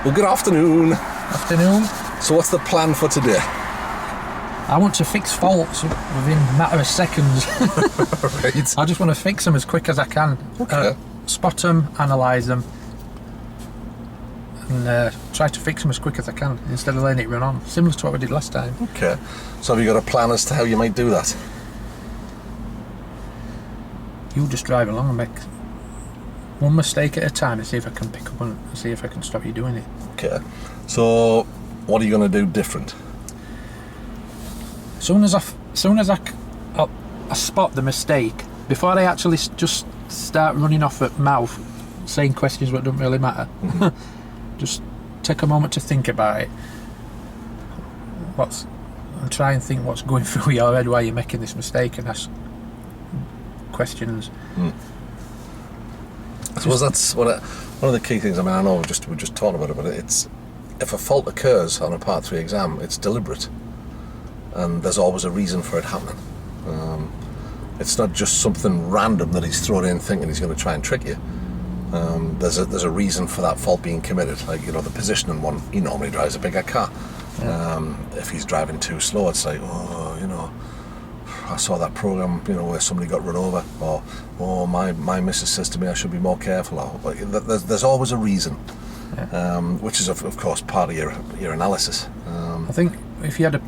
Well, good afternoon. Afternoon. So what's the plan for today? I want to fix faults within a matter of seconds. Right. I just want to fix them as quick as I can. Okay. Spot them, analyse them, and try to fix them as quick as I can instead of letting it run on. Similar to what we did last time. Okay. So have you got a plan as to how you might do that? You just drive along and make one mistake at a time and see if I can pick up on it and see if I can stop you doing it. Okay. So what are you going to do different? As soon as I spot the mistake, before I actually just start running off at mouth, saying questions that don't really matter, just take a moment to think about it. And try and think what's going through your head while you're making this mistake, and ask questions. I suppose that's one of the key things. I mean, I know we're just talking about it, but it's if a fault occurs on a Part 3 exam, it's deliberate, and there's always a reason for it happening. It's not just something random that he's thrown in thinking he's going to try and trick you. There's a reason for that fault being committed. Like, the positioning one, he normally drives a bigger car. Yeah. If he's driving too slow, it's like, I saw that program, where somebody got run over, or my missus says to me I should be more careful. Or there's always a reason, which is of course part of your analysis. I think if you had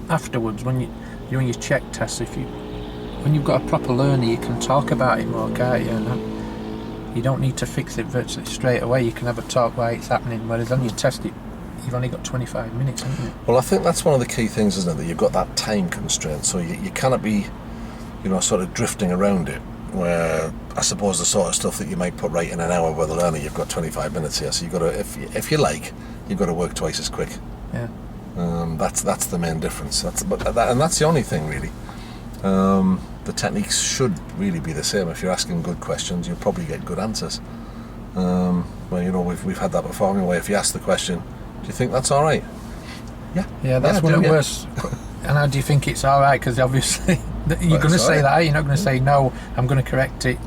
afterwards when you're doing your check tests, when you've got a proper learner, you can talk about it more, can't you? And you don't need to fix it virtually straight away. You can have a talk why it's happening. Whereas on your test, you've only got 25 minutes, haven't you? Well, I think that's one of the key things, isn't it? That you've got that time constraint, so you cannot be, sort of drifting around it. Where I suppose the sort of stuff that you might put right in an hour with a learner, you've got 25 minutes here, so you've got to, if you like, you've got to work twice as quick. Yeah. That's the main difference. And that's the only thing really. The techniques should really be the same. If you're asking good questions, you'll probably get good answers. Well, we've had that before. Where if you ask the question, do you think that's all right? Yeah, that's one of the worst. And how do you think it's all right? Because obviously you're going to say that. You're not going to say no. I'm going to correct it.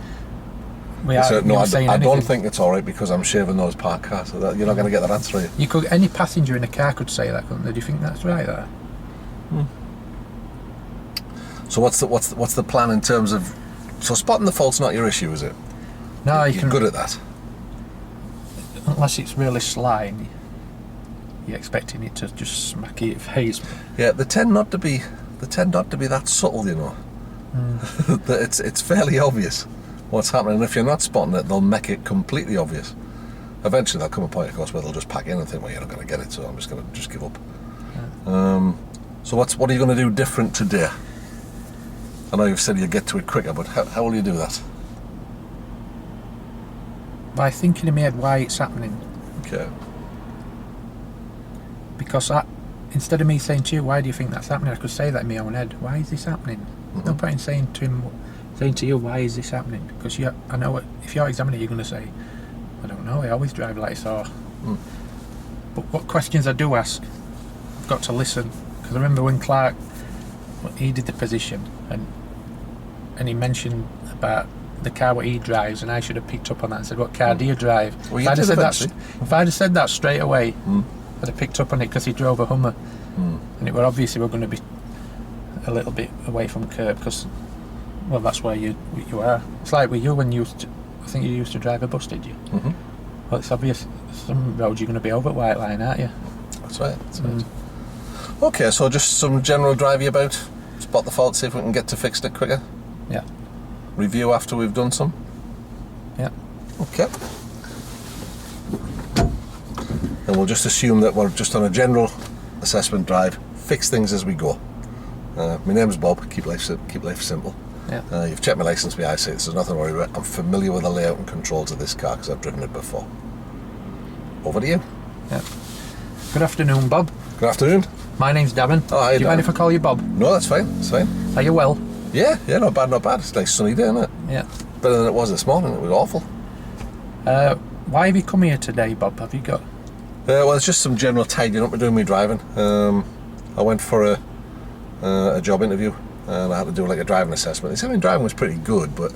I don't think it's all right because I'm shaving those parked cars. So you're not going to get that answer. Are you? Any passenger in a car could say that, couldn't they? Do you think that's right? That. So what's the plan in terms of? So spotting the fault's not your issue, is it? No, you're good at that. Unless it's really sly and you're expecting it to just smack you in your face. Yeah, they tend not to be that subtle, That it's fairly obvious what's happening, and if you're not spotting it, they'll make it completely obvious. Eventually there'll come a point, of course, where they'll just pack in and think, well, you're not going to get it, so I'm just going to give up. Yeah. So what are you going to do different today? I know you've said you'll get to it quicker, but how will you do that? By thinking in my head why it's happening. Okay. Because instead of me saying to you, why do you think that's happening, I could say that in my own head. Why is this happening? No point in saying to you, why is this happening? Because I know if you're examining it, you're going to say, I don't know, I always drive like this. But what questions I do ask, I've got to listen. Because I remember when Clark, he did the position, and he mentioned about the car what he drives, and I should have picked up on that and said, what car do you drive? Well, if I'd have said that straight away, I'd have picked up on it because he drove a Hummer, and it were obviously we're going to be a little bit away from curb because, well, that's where you are. It's like with you when I think you used to drive a bus, did you? Well, it's obvious some roads you're going to be over at White Line, aren't you? That's right. Okay, so just some general drivey about, spot the fault, see if we can get to fix it quicker. Yeah. Review after we've done some. Yeah. Okay. And we'll just assume that we're just on a general assessment drive, fix things as we go. My name's Bob, keep life simple. Yeah. You've checked my licence, my eyesight, so there's nothing to worry about. I'm familiar with the layout and controls of this car because I've driven it before. Over to you. Yeah. Good afternoon, Bob. Good afternoon. My name's Darren. Oh, hi, do you mind if I call you Bob? No, that's fine. That's fine. Are you well? Yeah, not bad. It's a nice sunny day, isn't it? Yeah. Better than it was this morning. It was awful. Why have you come here today, Bob? Have you got? Well, it's just some general tidying up. We're doing me driving. I went for a job interview, and I had to do like a driving assessment. They said my driving was pretty good, but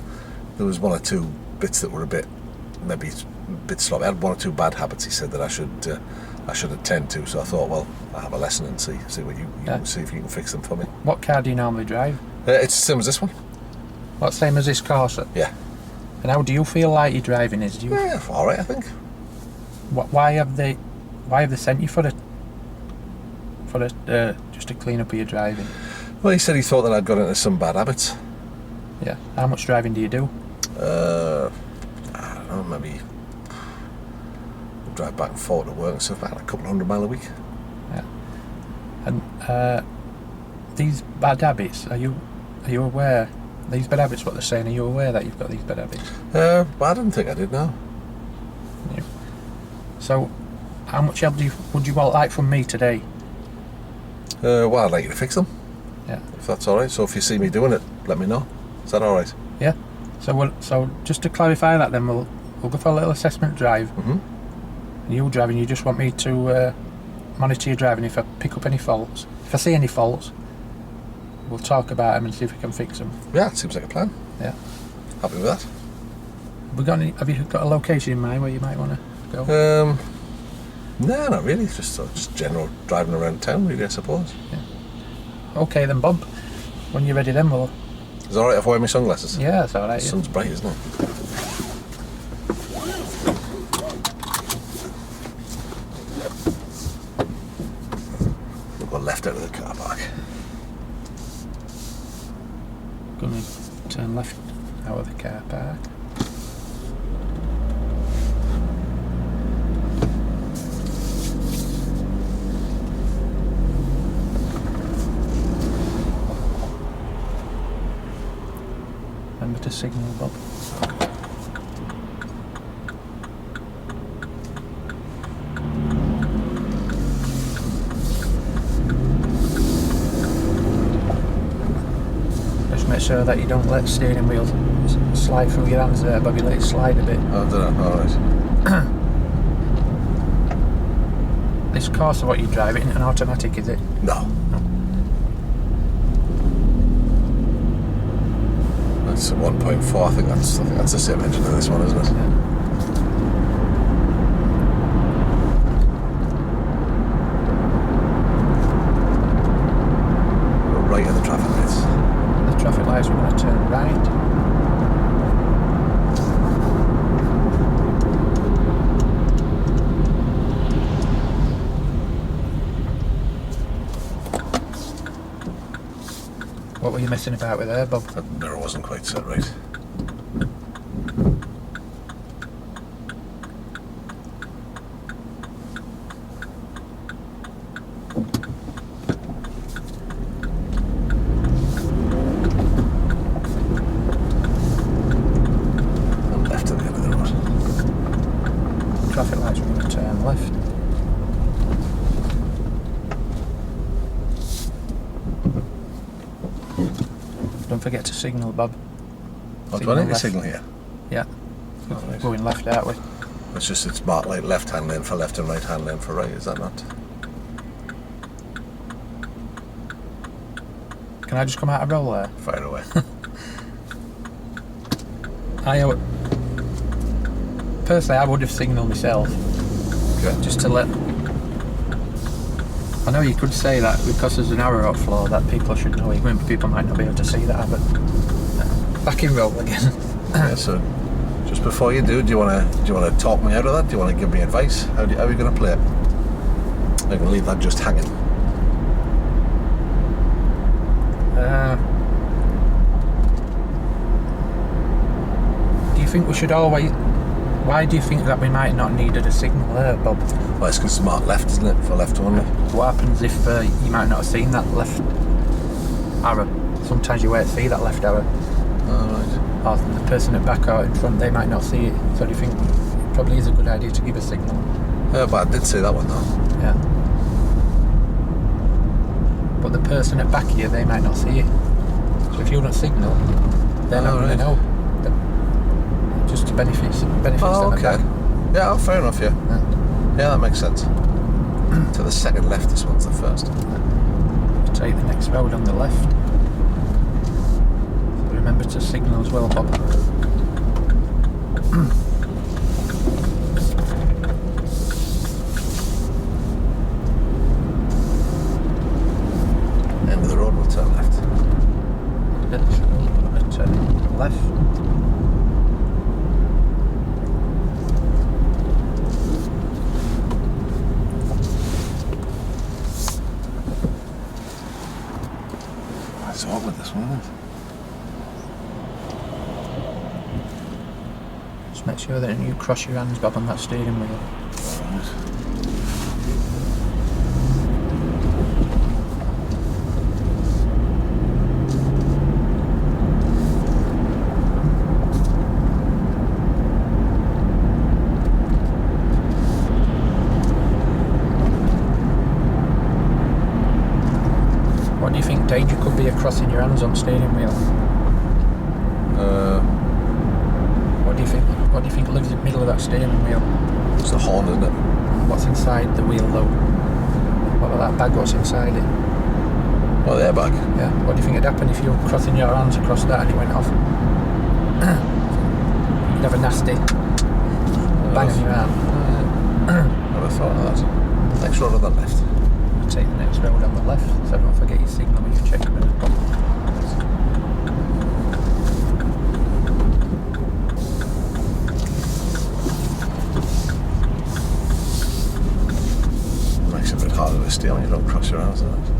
there was one or two bits that were a bit maybe bit sloppy. I had 1 or 2 bad habits. He said that I should attend to. So I thought, well, I'll have a lesson and see what you see if you can fix them for me. What car do you normally drive? It's the same as this one. What, same as this Corsa? Yeah. And how do you feel like your driving is? Do you? Yeah, all right, I think. Why have they sent you for just to clean up your driving? Well, he said he thought that I'd got into some bad habits. Yeah. How much driving do you do? I don't know, maybe drive back and forth to work and stuff, about a couple of 100 miles a week. Yeah. And these bad habits, are you aware? These bad habits, what they're saying, are you aware that you've got these bad habits? But I didn't think I did, no. Yeah. So, how much help would you like from me today? Well, I'd like you to fix them. Yeah. If that's all right. So if you see me doing it, let me know. Is that all right? Yeah. So just to clarify that, then we'll go for a little assessment drive. Mm-hmm. And you driving, you just want me to monitor your driving. If I pick up any faults, if I see any faults, we'll talk about them and see if we can fix them. Yeah, it seems like a plan. Yeah. Happy with that. Have you got a location in mind where you might want to go? No, not really. Just general driving around town, really, I suppose. Yeah. Okay then, Bob. When you're ready, then we'll. Is it all right if I wear my sunglasses? Yeah, that's all right. The Yeah. sun's bright, isn't it? We'll go left out of the car park. Gonna turn left out of the car park. Remember to signal, Bob. Just make sure that you don't let steering wheel slide through your hands there, Bob. You let it slide a bit. Oh, don't know. All right. This Corsa, what you drive, it isn't an automatic, is it? No. That's a 1.4. I think that's the same engine as this one, isn't it? Yeah. We're right at the traffic lights. The traffic lights, we're going to turn right. What were you messing about with there, Bob? That mirror wasn't quite set right. And left at the end of the road. Traffic lights, we're going to turn left. Don't forget to signal, Bob. Oh, do I need to signal here? Yeah. Oh, right. Going left, aren't we? It's marked like left hand lane for left and right hand lane for right, is that not? Can I just come out of roll there? Fire away. Personally, I would have signalled myself. Okay. Just to let. I know you could say that because there's an arrow outflow that people should know. Even people might not be able to see that, but back in roll again. Yeah, so just before you do you want to talk me out of that? Do you want to give me advice? How are you going to play it? I can leave that just hanging. Do you think we should always? Why do you think that we might not need a signal there, Bob? Well, it's because it's marked left, isn't it? For left only. What happens if you might not have seen that left arrow? Sometimes you won't see that left arrow. Alright. Or the person at back or in front, they might not see it. So do you think it probably is a good idea to give a signal? But I did see that one though. Yeah. But the person at back here, they might not see it. So if you don't signal, they're not going to know. Just to benefits them at back. Yeah, fair enough, yeah. Yeah, that makes sense. To the second left, this one's the first. Take the next road on the left. So remember to signal as well, Bob. turning left. It's awkward this one, isn't it? Just make sure that you cross your hands, Bob, on that steering wheel. Alright. What do you think danger could be of crossing your hands on steering wheel? What do you think? What do you think lives in the middle of that steering wheel? It's the horn, isn't it? What's inside the wheel though? What about that bag? What's inside it? Oh, the airbag. Yeah. What do you think would happen if you were crossing your hands across that and it went off? You'd have a nasty bang on your arm. Never thought of that. Next road on the left. Take the next road on the left, so don't forget your signal when you check a minute. Makes it a bit harder to steer when you don't cross your arms, doesn't it?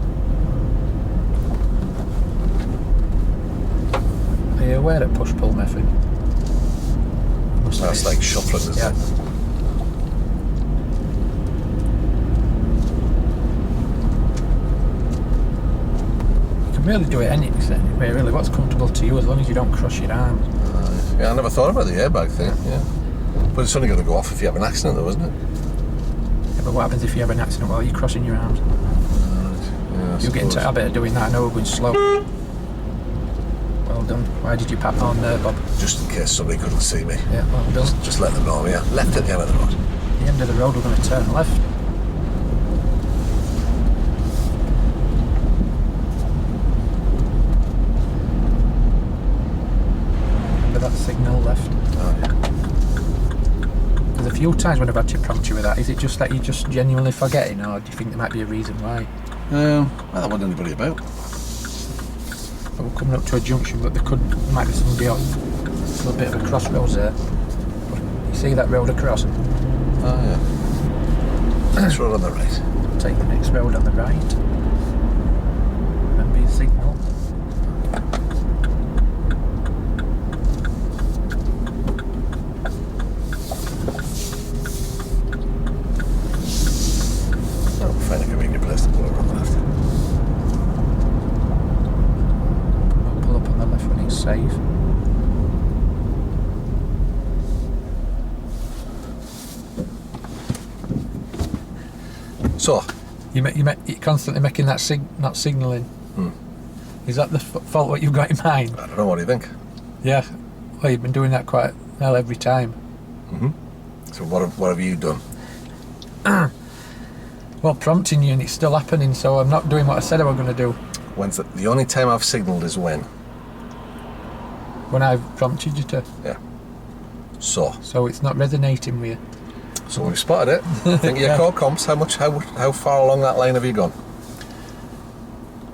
Are you aware of push-pull method? That's like shuffling, isn't it? You can really do it any extent, really. What's comfortable to you as long as you don't cross your arms. Yeah, I never thought about the airbag thing, yeah. But it's only going to go off if you have an accident though, isn't it? Yeah, but what happens if you have an accident while you're crossing your arms? Yeah, You'll get into a habit of doing that. I know we're going slow. Well done. Why did you pop on there, Bob? Just in case somebody couldn't see me. Yeah, well done. Just let them know, yeah. Left at the end of the road. The end of the road, we're going to turn left. Remember that signal left? Oh, yeah. There's a few times when I've had to prompt you with that. Is it just that you're just genuinely forgetting, or do you think there might be a reason why? Well, that wasn't anybody about. Well, we're coming up to a junction, but there might be somebody else. A little bit of a crossroads there. You see that road across? Oh, yeah. Next road on the right. Take the next road on the right. Remember your signal. Oh, find a convenient place to pull over on the left. I'll pull up on the left when it's safe. So, You're constantly making that not signalling. Is that the fault what you've got in mind? I don't know, what do you think? Yeah. Well, you've been doing that quite well every time. So what have you done? Well, prompting you and it's still happening, so I'm not doing what I said I was going to do. When's the only time I've signalled is when? When I've prompted you to. Yeah. So it's not resonating with you. So we've spotted it. Think of your core comps. How far along that line have you gone?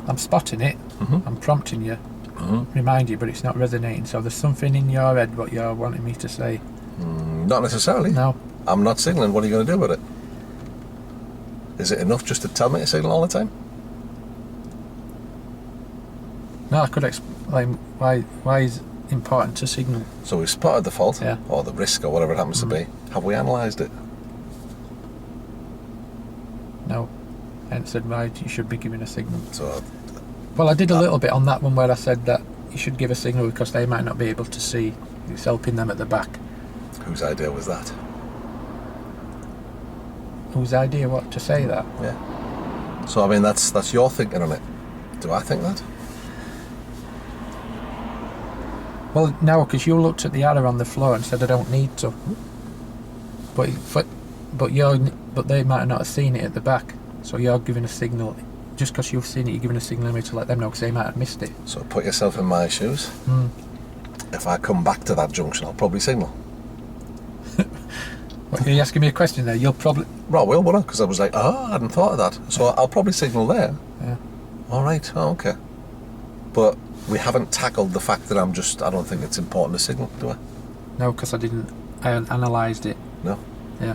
I'm spotting it. I'm prompting you. Remind you, but it's not resonating. So there's something in your head what you're wanting me to say. Not necessarily. No. I'm not signalling. What are you going to do with it? Is it enough just to tell me to signal all the time? No, I could explain why it's important to signal. So we've spotted the fault, Yeah. or the risk, or whatever it happens to be. Have we analysed it? No. Hence said why you should be giving a signal. So Well, I did a little bit on that one where I said that you should give a signal because they might not be able to see. It's helping them at the back. whose idea was that? Whose idea what to say that? Yeah. So I mean, that's your thinking on it. Do I think that? Well, no, because you looked at the arrow on the floor and said I don't need to. But they might not have seen it at the back, so you're giving a signal. Just because you've seen it, you're giving a signal to let them know because they might have missed it. So put yourself in my shoes. If I come back to that junction, I'll probably signal. What, are you asking me a question there? You'll probably... Right, well, won't I? Because I was like, I hadn't thought of that. So I'll probably signal there. Yeah. All right, okay. But we haven't tackled the fact that I don't think it's important to signal, do I? No, because I hadn't analysed it. No. Yeah.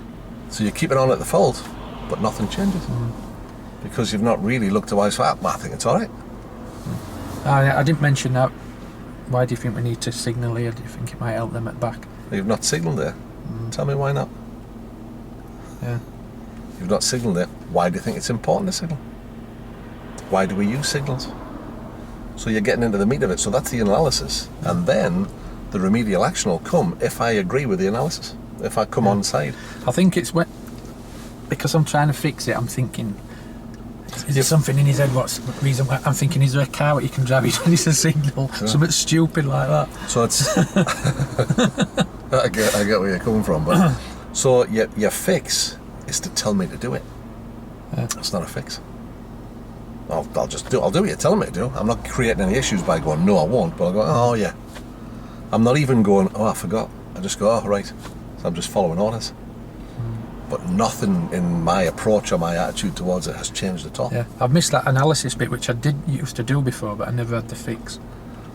So you keep it on at the fault, but nothing changes. Because you've not really looked at why it's I think it's alright. I didn't mention that. Why do you think we need to signal here? Do you think it might help them at back? You've not signalled there. Tell me why not. Yeah. You've not signalled it. Why do you think it's important to signal? Why do we use signals? So you're getting into the meat of it. So that's the analysis. And then the remedial action will come if I agree with the analysis. If I come on side. I think it's because I'm trying to fix it, I'm thinking, is there something in his head? What's the reason why? I'm thinking, is there a car that you can drive? He needs a signal. Yeah. Something stupid like that. So it's... I get where you're coming from. But so your fix is to tell me to do it. Yeah. It's not a fix. I'll do what you tell me to do. I'm not creating any issues by going, no, I won't. But I'll go, oh, yeah. I'm not even going, oh, I forgot. I just go, oh, right. So I'm just following orders. But nothing in my approach or my attitude towards it has changed at all. Yeah, I've missed that analysis bit, which I did used to do before, but I never had the fix.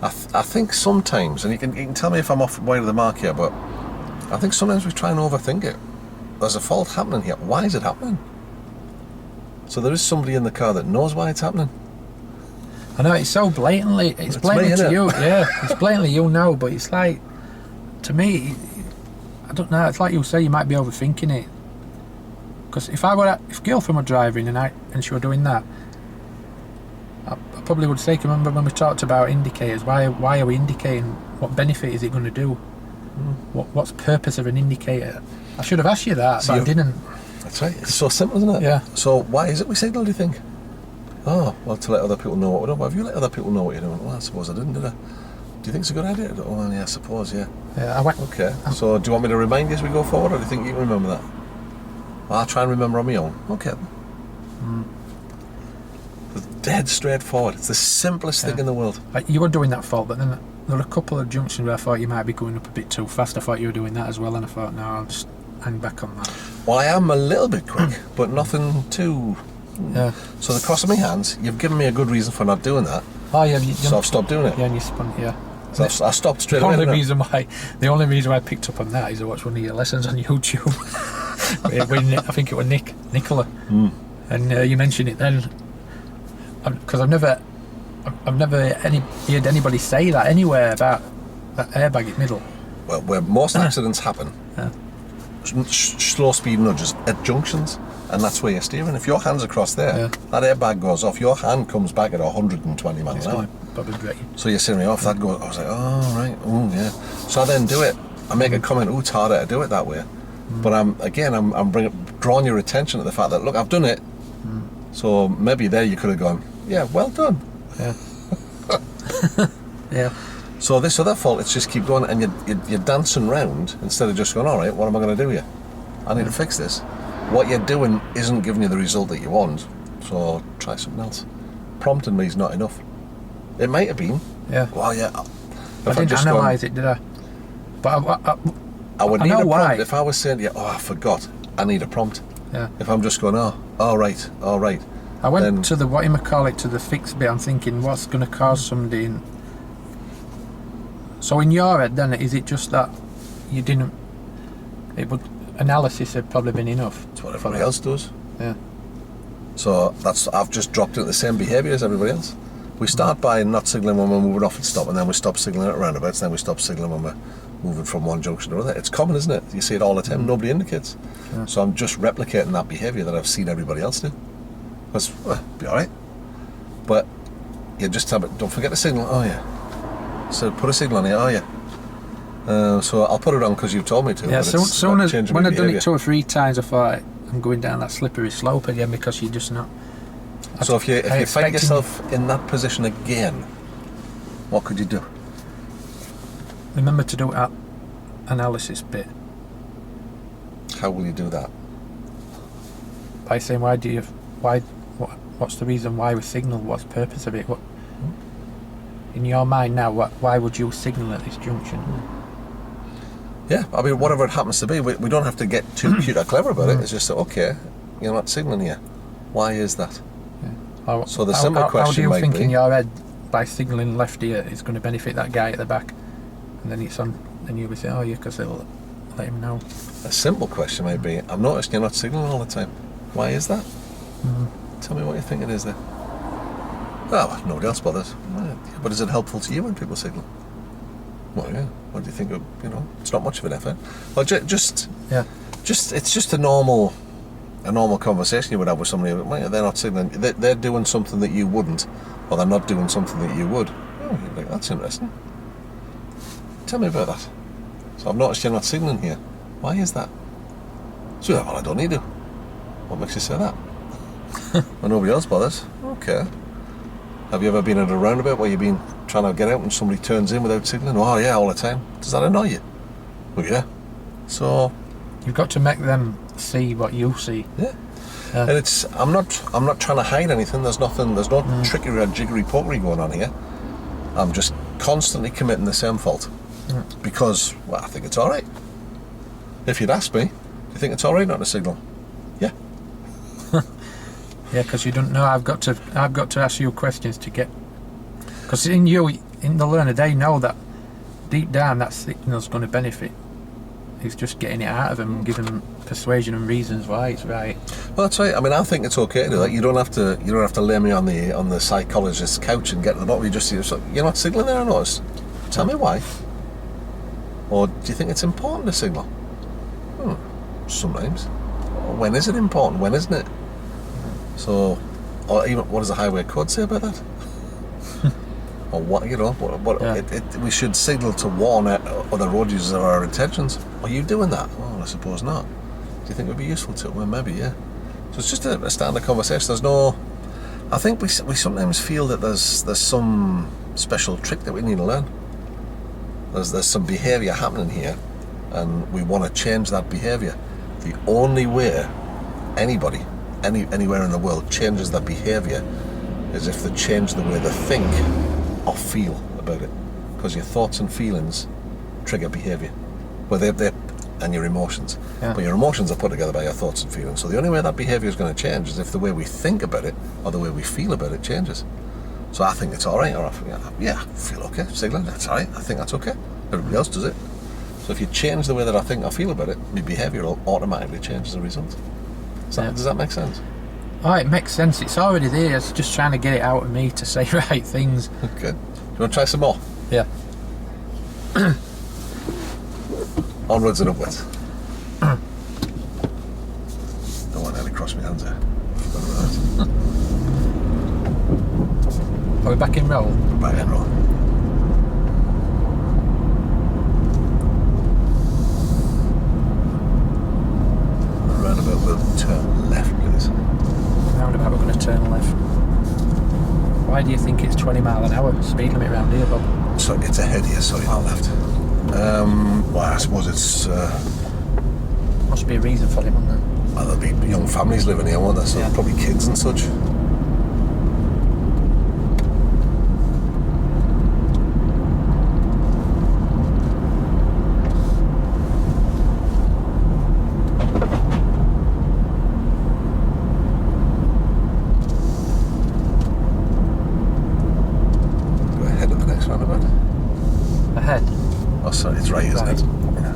I think sometimes, and you can tell me if I'm off wide of the mark here, but I think sometimes we try and overthink it. There's a fault happening here. Why is it happening? So there is somebody in the car that knows why it's happening. I know, it's so blatantly, it's blatantly to you, yeah, it's blatantly you know, but it's like, to me, I don't know, it's like you say, you might be overthinking it. Because if girlfriend were driving and she were doing that, I probably would say, remember when we talked about indicators, why are we indicating? What benefit is it going to do? What's the purpose of an indicator? I should have asked you that, but I didn't. That's right, it's so simple, isn't it? Yeah. So why is it we signal, do you think? Oh, well, to let other people know what we're doing. Well, have you let other people know what you're doing? Well, I suppose I didn't, did I? Do you think it's a good idea? Oh, well, yeah, I suppose, yeah. Yeah, I went. Okay, so do you want me to remind you as we go forward, or do you think you can remember that? I'll try and remember on my own. Okay. It's dead straightforward. It's the simplest thing in the world. You were doing that fault, but then there were a couple of junctions where I thought you might be going up a bit too fast. I thought you were doing that as well, and I thought, no, I'll just hang back on that. Well, I am a little bit quick, but nothing too... Yeah. So the cross of my hands, you've given me a good reason for not doing that. Oh, yeah. So I've stopped doing it. Yeah, and you spun, yeah. So I stopped straight the away. The only reason why I picked up on that is I watched one of your lessons on YouTube. I think it was Nicola, and you mentioned it then, because I've never heard anybody say that anywhere about that airbag in middle. Well, where most accidents happen, slow speed nudges at junctions, and that's where you're steering. If your hand's across there, that airbag goes off. Your hand comes back at 120 miles an hour. So you're sitting off. That goes. I was like, oh right, oh yeah. So I then do it. I make a comment. Oh, it's harder to do it that way. But I'm drawing your attention to the fact that, look, I've done it. So maybe there you could have gone, yeah, well done. Yeah. Yeah. So this other fault, it's just keep going, and you're dancing round instead of just going, all right, what am I going to do here? I need to fix this. What you're doing isn't giving you the result that you want, so try something else. Prompting me is not enough. It might have been. Yeah. Well, yeah. I didn't analyse it, did I? But I would need know a prompt. why. If I was saying, yeah, oh, I forgot, I need a prompt. Yeah. If I'm just going, all right. I went to to the fix bit. I'm thinking, what's going to cause somebody in... So in your head, then, is it just that you didn't... Analysis had probably been enough. That's what everybody else does. Yeah. So I've just dropped into the same behaviour as everybody else. We start by not signalling when we're moving off and stop, and then we stop signalling at roundabouts, and then we stop signalling when we're moving from one junction to another. It's common, isn't it? You see it all the time. Nobody indicates. Yeah. So I'm just replicating that behaviour that I've seen everybody else do. Because, be alright. But you just have it, don't forget to signal. Oh yeah. So put a signal on here. Oh yeah. So I'll put it on because you've told me to. Yeah, soon as when I've done it 2 or 3 times, I thought I'm going down that slippery slope again because you're just not. So if you find yourself in that position again, what could you do? Remember to do that analysis bit. How will you do that? By saying, what's the reason why we signal? What's the purpose of it? What in your mind now? Why would you signal at this junction? Yeah, I mean, whatever it happens to be, we don't have to get too cute or clever about it. It's just okay, you're not signalling here. Why is that? Yeah. So the simple question how do you might think be, in your head by signalling left here it's going to benefit that guy at the back, and then it's on, then you'll be saying, oh yeah, because it'll let him know. A simple question might be, I've noticed you're not signalling all the time. Why is that? Tell me what you think it is there. Oh, nobody else bothers. But is it helpful to you when people signal? Well, yeah. What do you think of, it's not much of an effort. Well, just it's just a normal conversation you would have with somebody. Well, they're not signaling. They're doing something that you wouldn't, or they're not doing something that you would. Oh, you're like, that's interesting. Tell me about that. So I've noticed you're not signaling here. Why is that? So, well, I don't need to. What makes you say that? Well, nobody else bothers. Okay. Have you ever been at a roundabout where you've been trying to get out and somebody turns in without signalling? Oh yeah, all the time. Does that annoy you? Well, yeah. So you've got to make them see what you see. Yeah. And it's I'm not trying to hide anything. There's no trickery or jiggery pokery going on here. I'm just constantly committing the same fault because, well, I think it's all right. If you'd asked me, do you think it's all right not to signal? Yeah. Yeah, because you don't know. I've got to ask you questions to get. Because in the learner, they know that deep down that signal's going to benefit. It's just getting it out of them and giving them persuasion and reasons why it's right. Well, that's right. I mean, I think it's okay to do that. You don't have to lay me on the psychologist's couch and get to the bottom. You're not signaling there, I notice. Tell me why. Or do you think it's important to signal? Sometimes. When is it important? When isn't it? So, or even what does the highway code say about that? Or what we should signal to warn other road users of our intentions. Are you doing that? Well, I suppose not. Do you think it would be useful to? Well, maybe, yeah. So it's just a standard conversation. There's no. I think we sometimes feel that there's some special trick that we need to learn. There's some behaviour happening here, and we want to change that behaviour. The only way anybody anywhere in the world changes that behaviour is if they change the way they think or feel about it, because your thoughts and feelings trigger behaviour, well, they and your emotions, but your emotions are put together by your thoughts and feelings. So the only way that behaviour is going to change is if the way we think about it or the way we feel about it changes. So I think it's all right, or I feel okay signaling, that's all right, I think that's okay, everybody else does it. So if you change the way that I think or feel about it, my behaviour will automatically change as a result. Does that make sense? Oh, it makes sense. It's already there. It's just trying to get it out of me to say right things. Okay. Do you want to try some more? Yeah. Onwards and upwards. Don't want to nearly cross my hands there. Are we back in roll? Back in roll. Roundabout will turn left, please. Roundabout, we're going to turn left. Why do you think it's 20 mile an hour speed limit round here, Bob? So it's ahead here, so you're not left. Well, I suppose it's. Must be a reason for it, wouldn't there? Well, there'll be young families living here, won't there? So probably kids and such. Ahead? Oh, sorry, it's right, isn't it? Yeah.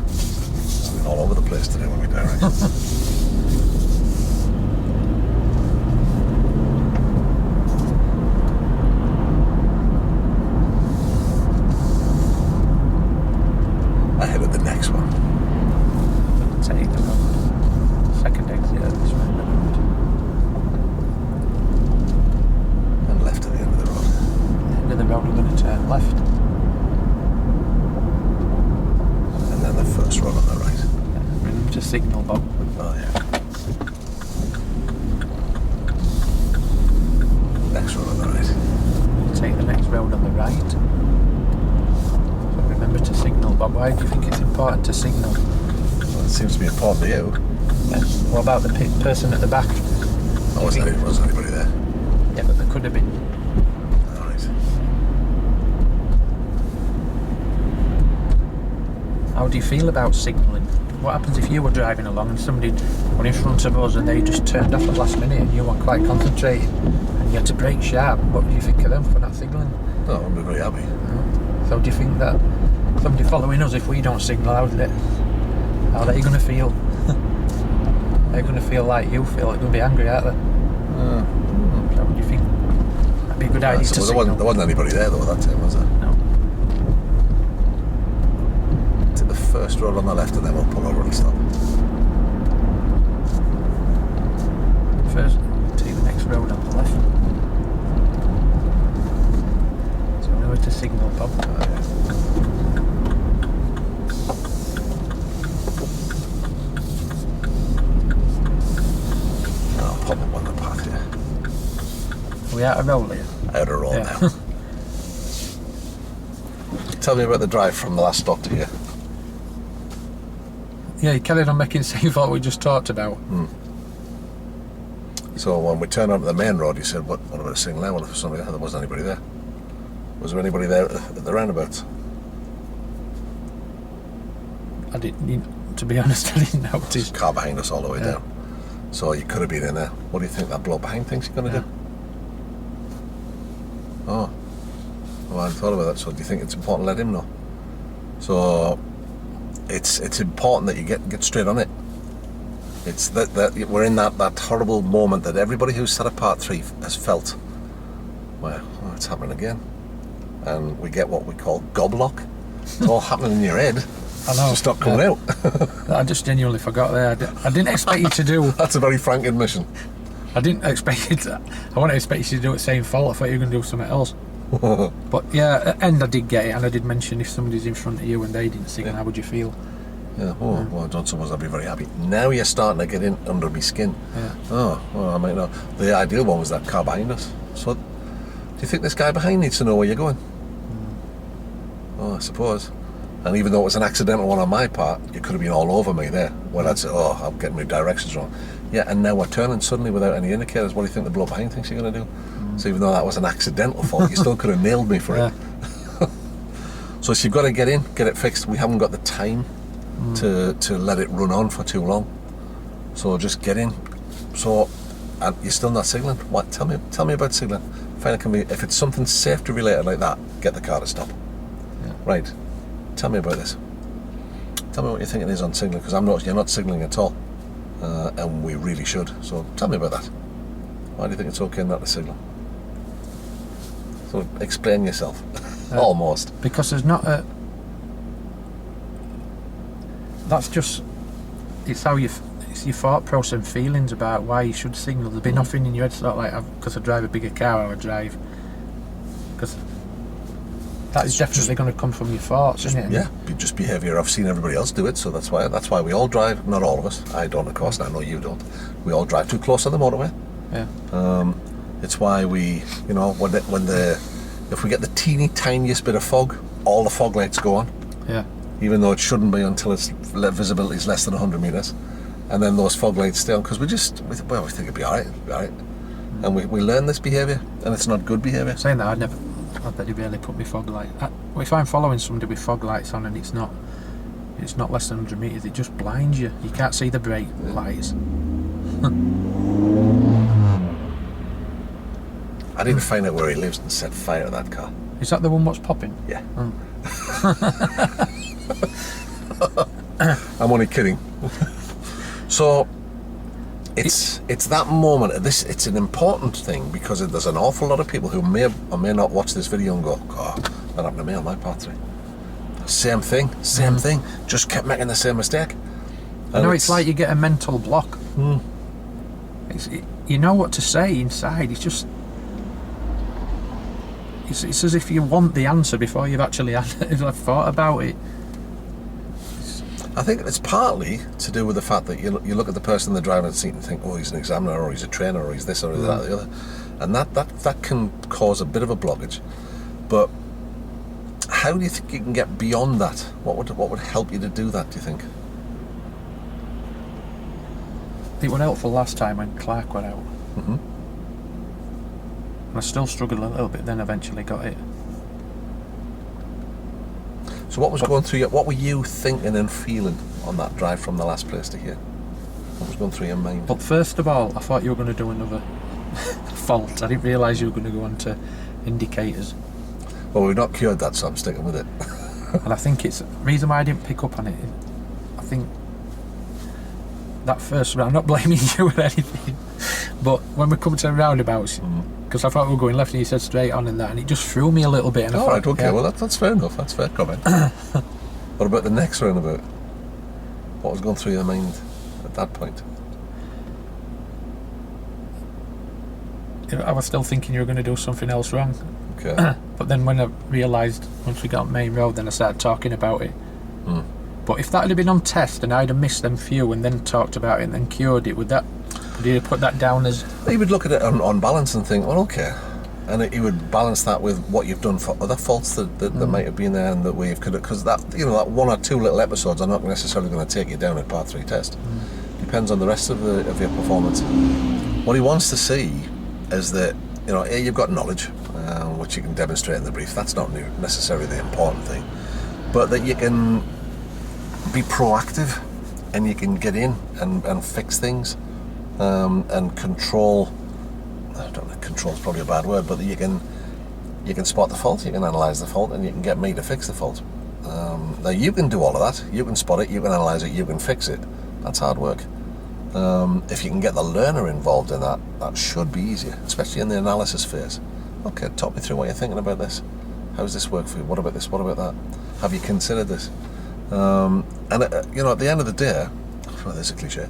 It's all over the place today when we direct. Ahead of the next one. Take the road. Second exit at this roundabout. And left at the end of the road. End of the road, we're going to turn left. And then the first road on the right. Remember to signal, Bob. Oh, yeah. Next road on the right. Take the next road on the right. So remember to signal, Bob. Why do you think it's important to signal? Well, it seems to be important to you. Yeah. What about the person at the back? Oh, wasn't anybody there? Yeah, but there could have been. All right. How do you feel about signalling? What happens if you were driving along and somebody were in front of us and they just turned off at the last minute and you weren't quite concentrating and you had to brake sharp. What do you think of them for not signalling? No, I'm very happy. So do you think that somebody following us, if we don't signal, how are they going to feel? They're going to feel like you feel. They're going to be angry, aren't they? So do you think that'd be a good idea to signal? There wasn't anybody there though that time, was there? No. To the first road on the left and then we'll pull over and stop. First, take the next road on the left. So we know where to signal, Bob. I'll pop up on the path here. Are we out of road here? Out of road now. Tell me about the drive from the last stop to here. Yeah, you carried on making the same fault we just talked about. So when we turned onto the main road, you said, what about a signal there? What if somebody there? There wasn't anybody there. Was there anybody there at the roundabouts? I didn't, to be honest, I didn't notice. There's a car behind us all the way down. So you could have been in there. What do you think that bloke behind thinks you're going to do? Oh. Well, I hadn't thought about that. So do you think it's important to let him know? So it's important that you get straight on it. It's that we're in that horrible moment that everybody who's sat at part 3 has felt. Well, it's happening again. And we get what we call goblock. It's all happening in your head. I know. Just stop coming out. I just genuinely forgot there. I didn't expect you to do. That's a very frank admission. I didn't expect you to. I wasn't expect you to do it same fault. I thought you were going to do something else. But yeah, at the end I did get it, and I did mention if somebody's in front of you and they didn't signal, how would you feel? Yeah, well, I don't suppose I'd be very happy. Now you're starting to get in under my skin. Yeah. Oh, well, I might know. The ideal one was that car behind us. So, do you think this guy behind needs to know where you're going? Oh, I suppose. And even though it was an accidental one on my part, you could have been all over me there. When I'd say, oh, I'm getting my directions wrong. Yeah, and now we're turning suddenly without any indicators. What do you think the bloke behind thinks you're going to do? So even though that was an accidental fault, you still could have nailed me for it. So you've got to get in, get it fixed. We haven't got the time to let it run on for too long. So just get in. So, and you're still not signalling. What? Tell me about signalling. Find it can be, if it's something safety related like that, get the car to stop. Yeah. Right. Tell me about this. Tell me what you think it is on signalling, because you're not signalling at all, and we really should. So tell me about that. Why do you think it's okay not to signal? So explain yourself. Almost. Because there's not a. That's just. It's how it's your thought process and feelings about why you should signal. There'll be nothing in your head sort of like because I drive a bigger car or I drive. Because that is definitely going to come from your thoughts, isn't it? Yeah, just behaviour. I've seen everybody else do it, so that's why we all drive. Not all of us. I don't, of course, and I know you don't. We all drive too close to the motorway. Yeah. It's why we, if we get the teeny tiniest bit of fog, all the fog lights go on. Yeah. Even though it shouldn't be until its visibility is less than 100 metres, and then those fog lights stay on because we think it'd be alright, and we learn this behaviour, and it's not good behaviour. Saying that, I'd very rarely put my fog light. If I'm following somebody with fog lights on and it's not less than 100 metres, it just blinds you. You can't see the brake lights. I need to find out where he lives and set fire to that car. Is that the one what's popping? Yeah. Oh. I'm only kidding. So it's that moment. It's an important thing because there's an awful lot of people who may or may not watch this video and go, "God, that happened to me on my part 3." Same thing. Just kept making the same mistake. I know it's like you get a mental block. You know what to say inside. It's just. It's as if you want the answer before you've actually thought about it. I think it's partly to do with the fact that you look at the person in the driving seat and think, oh, he's an examiner, or he's a trainer, or he's this, or that, or the other, and that can cause a bit of a blockage. But how do you think you can get beyond that? What would help you to do that? Do you think? It was helpful last time when Clark went out. Mm-hmm. I still struggled a little bit, then eventually got it. So what was going through what were you thinking and feeling on that drive from the last place to here? What was going through your mind? But first of all, I thought you were going to do fault. I didn't realise you were going to go on to indicators. Well, we've not cured that, so I'm sticking with it. And I think it's the reason why I didn't pick up on it. I think that first round, I'm not blaming you or anything, but when we come to the roundabouts, because I thought we were going left and you said straight on and that, and it just threw me a little bit. And All I thought, right, okay, yeah. well that's fair enough. That's fair comment. What about the next roundabout? What was going through your mind at that point? I was still thinking you were going to do something else wrong. Okay. But then when I realised, once we got on main road, then I started talking about it. But if that had been on test and I'd have missed them few and then talked about it and then cured it, would you put that down as... You would look at it on balance and think, well, okay. And you would balance that with what you've done for other faults that might have been there and that we've could, because that, you know, that one or two little episodes are not necessarily going to take you down at part 3 test. Depends on the rest of your performance. What he wants to see is that, you know, you've got knowledge, which you can demonstrate in the brief. That's not necessarily the important thing, but that you can be proactive and you can get in and fix things and control. I don't know, control is probably a bad word, but you can spot the fault, you can analyse the fault, and you can get me to fix the fault. Now you can do all of that. You can spot it, you can analyse it, you can fix it. That's hard work. If you can get the learner involved in that, that should be easier, especially in the analysis phase. Okay, talk me through what you're thinking about this. How does this work for you? What about this? What about that? Have you considered this? And you know, at the end of the day, well, there's a cliche.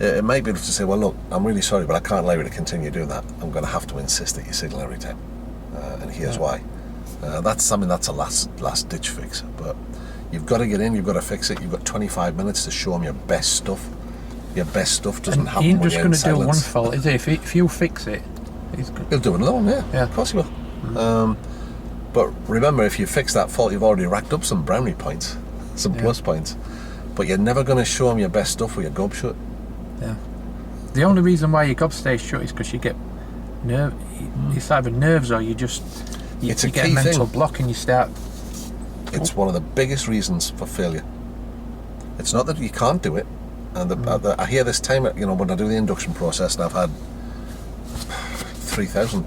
It might be enough to say, well, look, I'm really sorry, but I can't allow you to continue doing that. I'm going to have to insist that you signal every time, and here's why. That's something that's a last ditch fix, but you've got to get in, you've got to fix it. You've got 25 minutes to show them your best stuff. Your best stuff doesn't happen. He ain't just going to do one silence. fault, is he? If you fix it, He'll do another one, yeah. Of course he will. But remember, if you fix that fault, you've already racked up some brownie points, some plus points. But you're never going to show them your best stuff with your gob shut. Yeah. The only reason why your gob stays shut is because you get it's either nerves or you just you get a mental block and you start. It's one of the biggest reasons for failure. It's not that you can't do it, and I hear this time, you know, when I do the induction process, and I've had 3,000,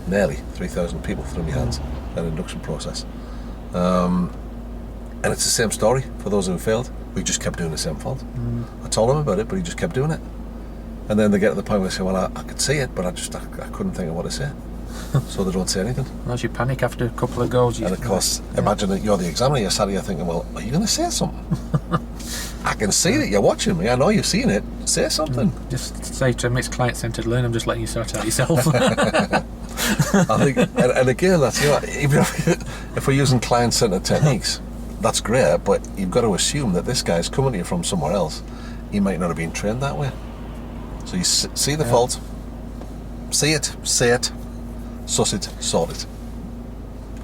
nearly 3,000 people through my hands an induction process, and it's the same story for those who failed. We just kept doing the same fault. I told him about it, but he just kept doing it. And then they get to the point where they say, well, I could see it, but I couldn't think of what to say. So they don't say anything. As you panic after a couple of goes. And of course, imagine that you're the examiner, you're sat here thinking, well, are you going to say something? I can see that you're watching me, I know you've seen it, say something. Just say to him, it's client-centred learn, I'm just letting you sort out yourself. I think, and again, that's, you know, even if we're using client-centred techniques, that's great, but you've got to assume that this guy's coming to you from somewhere else. He might not have been trained that way. So you see the fault, see it, say it, suss it, sort it.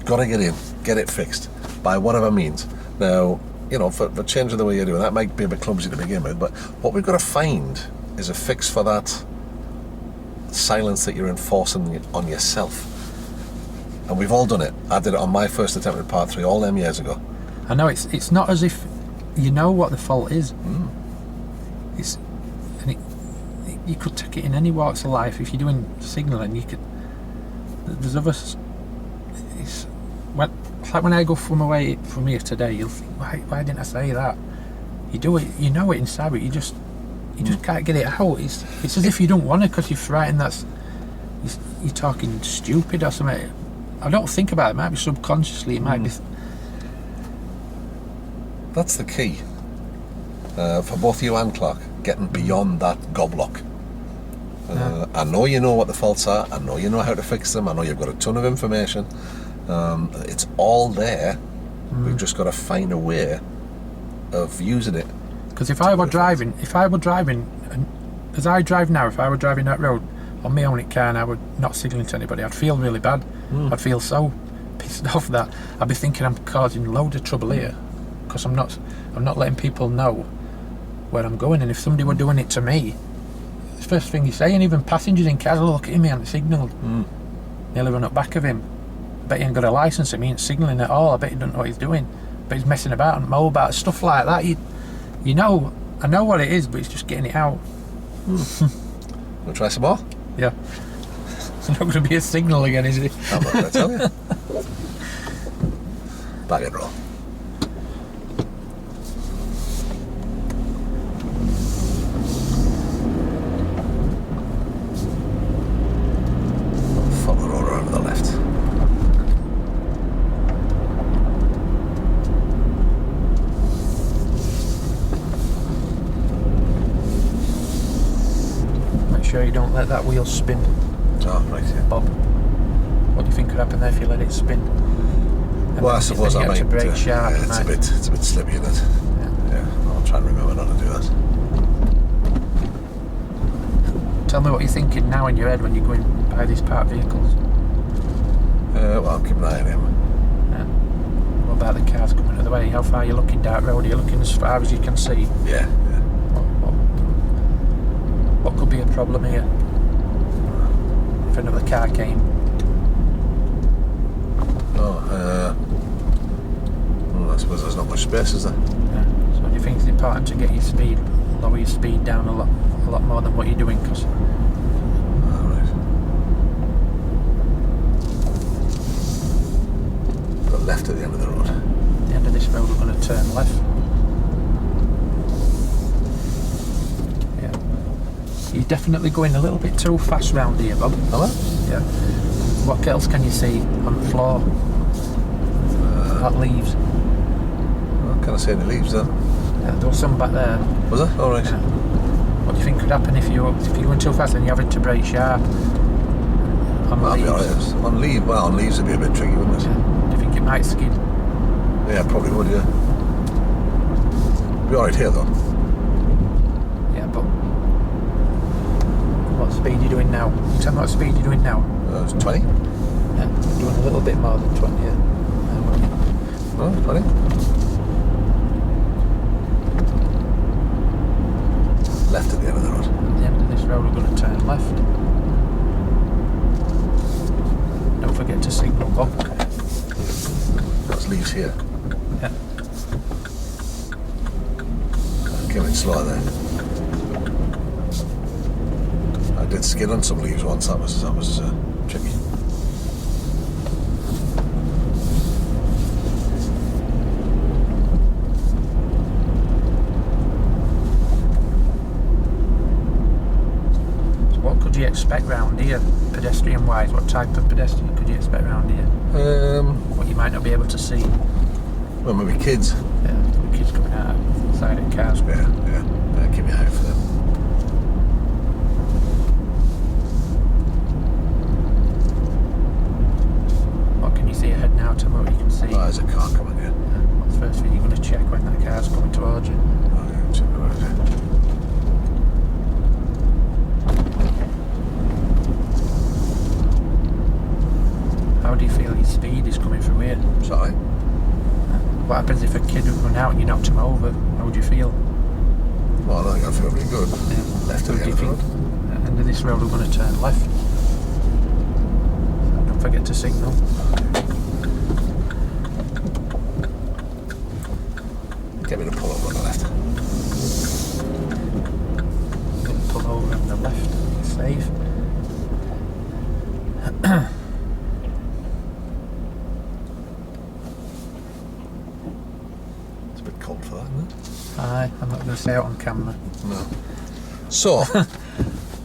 Got to get in, get it fixed by whatever means. Now, you know, for changing the way you're doing that might be a bit clumsy to begin with, but what we've got to find is a fix for that silence that you're enforcing on yourself. And we've all done it. I did it on my first attempt at part 3 all them years ago. I know it's not as if you know what the fault is. You could take it in any walks of life. If you're doing signalling, you could. There's others. It's like when I go from away from here today, you'll think, why didn't I say that? You do it, you know it inside, but you just can't get it out. It's as if you don't want to because you're frightened you're talking stupid or something. I don't think about it. It might be subconsciously. It might be. That's the key for both you and Clark, getting beyond that goblock. I know you know what the faults are, I know you know how to fix them, I know you've got a ton of information, it's all there. We've just got to find a way of using it. Because if I were driving, and as I drive now, if I were driving that road on my own car and I were not signalling to anybody, I'd feel really bad. I'd feel so pissed off that I'd be thinking I'm causing loads of trouble here because I'm not letting people know where I'm going. And if somebody were doing it to me, the first thing you say, and even passengers in cars will look at me and signalled. Nearly run up back of him. I bet he ain't got a licence, he ain't signalling at all. I bet he doesn't know what he's doing. But he's messing about and mobile, stuff like that. You know, I know what it is, but it's just getting it out. Wanna try some more? Yeah. It's not going to be a signal again, is it? I'm not going to tell you. Back and roll. Follow the road around to the left. Make sure you don't let that wheel spin, Oh, right, yeah. Bob. What do you think could happen there if you let it spin? And Well, I then suppose you I have to might. brake sharp. Yeah, you it's a bit slippy, isn't it? Yeah. Yeah, I'll try and remember not to do that. Tell me what you're thinking now in your head when you're going by these parked vehicles. Well, I'll keep an eye on him. Yeah. What about the cars coming out of the way? How far are you looking down road? Are you looking as far as you can see? Yeah, yeah. What could be a problem here? If another car came. Well, I suppose there's not much space, is there? Yeah. So do you think it's important to get your speed, lower your speed down a lot more than what you're doing? Because Alright. Go left at the end of the road. at the end of this road we're going to turn left. Yeah. You're definitely going a little bit too fast round here, Bob. Hello? Yeah. What else can you see on the floor? That leaves. Well, can I see any leaves there? Yeah, there was some back there. Was there? Alright. Yeah. What do you think could happen if you're going too fast and you're having to brake sharp on That'll be leaves? alright. On leaves would be a bit tricky, wouldn't it? Yeah. Do you think it might skid? Yeah, probably would, yeah. Be alright here though. Yeah, but what speed are you doing now? Tell me what speed you're doing now. It's 20? Yeah, you're doing a little bit more than 20. Yeah. Oh, 20? Left at the end of the road. At the end of this road, we're going to turn left. Don't forget to signal, Bob. That's leaves here. Yeah. Came in slow there. I did skid on some leaves once. That was tricky. Could you expect round here, pedestrian wise? What type of pedestrian could you expect round here? What you might not be able to see? Well, maybe kids. Yeah, kids coming out of the side of cars. Yeah. Keep your eye out for them. What can you see ahead now? Tell me what you can see. Oh, there's a car coming here. What's the first thing you're going to check when that car's coming towards you? Oh, yeah, check the road. How do you feel your speed is coming through here? Sorry. What happens if a kid would run out and you knocked him over? How would you feel? Well, I don't think I feel really good. Yeah. Left So at the do you end of the think road. at the end of this road we're going to turn left? Don't forget to signal. Get me to pull over on the left. Going to pull over on the left. Safe. It's a bit cold for that, isn't it? Aye, I'm not going to say out on camera. No. So,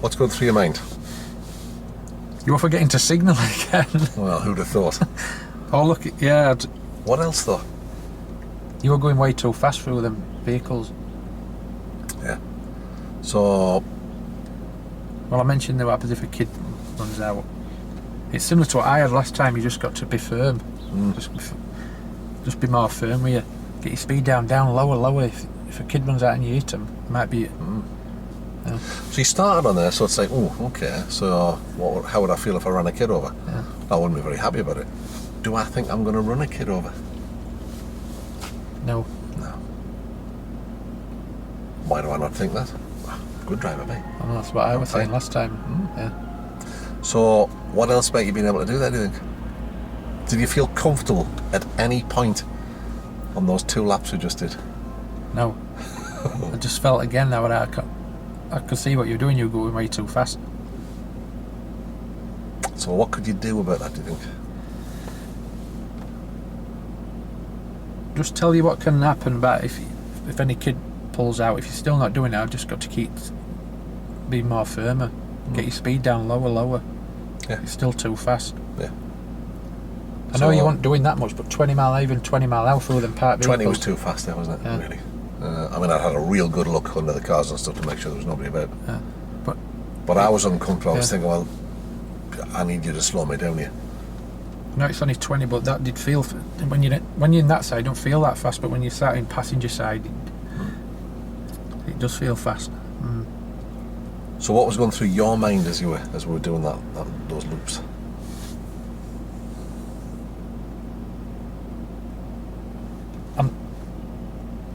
what's going through your mind? You're forgetting to signal again. Well, who'd have thought? Oh look, yeah, What else though? you were going way too fast through them vehicles. Yeah. So, Well, I mentioned what happens if a kid runs out. It's similar to what I had last time. You just got to be firm. Just be more firm with you. Get your speed down, lower. If a kid runs out and you hit them, it might be. Yeah. so you started on there, so it's like, oh, okay, so how would I feel if I ran a kid over? Yeah. I wouldn't be very happy about it. Do I think I'm going to run a kid over? No. No. Why do I not think that? Good driver, mate. I know, that's what I was saying last time. Yeah. So, what else about you being able to do that, do you think? Did you feel comfortable at any point on those 2 laps we just did? No. I just felt again now that I could see what you're doing. You're going way too fast. So what could you do about that, do you think? Just tell you what can happen, but if any kid pulls out, if you're still not doing it, I've just got to keep being more firmer. Get your speed down lower. Yeah. It's still too fast. Yeah. I know you weren't doing that much, but 20 mile an hour through them parked vehicles. 20 was too fast there, wasn't it? Yeah. Really. I mean, I had a real good look under the cars and stuff to make sure there was nobody about. Yeah. But I was uncomfortable. I was Yeah. thinking, well, I need you to slow me down here. I know it's only 20, but that did feel... When you're in that side, you don't feel that fast, but when you're sat in passenger side, it does feel fast. So what was going through your mind as we were doing those loops?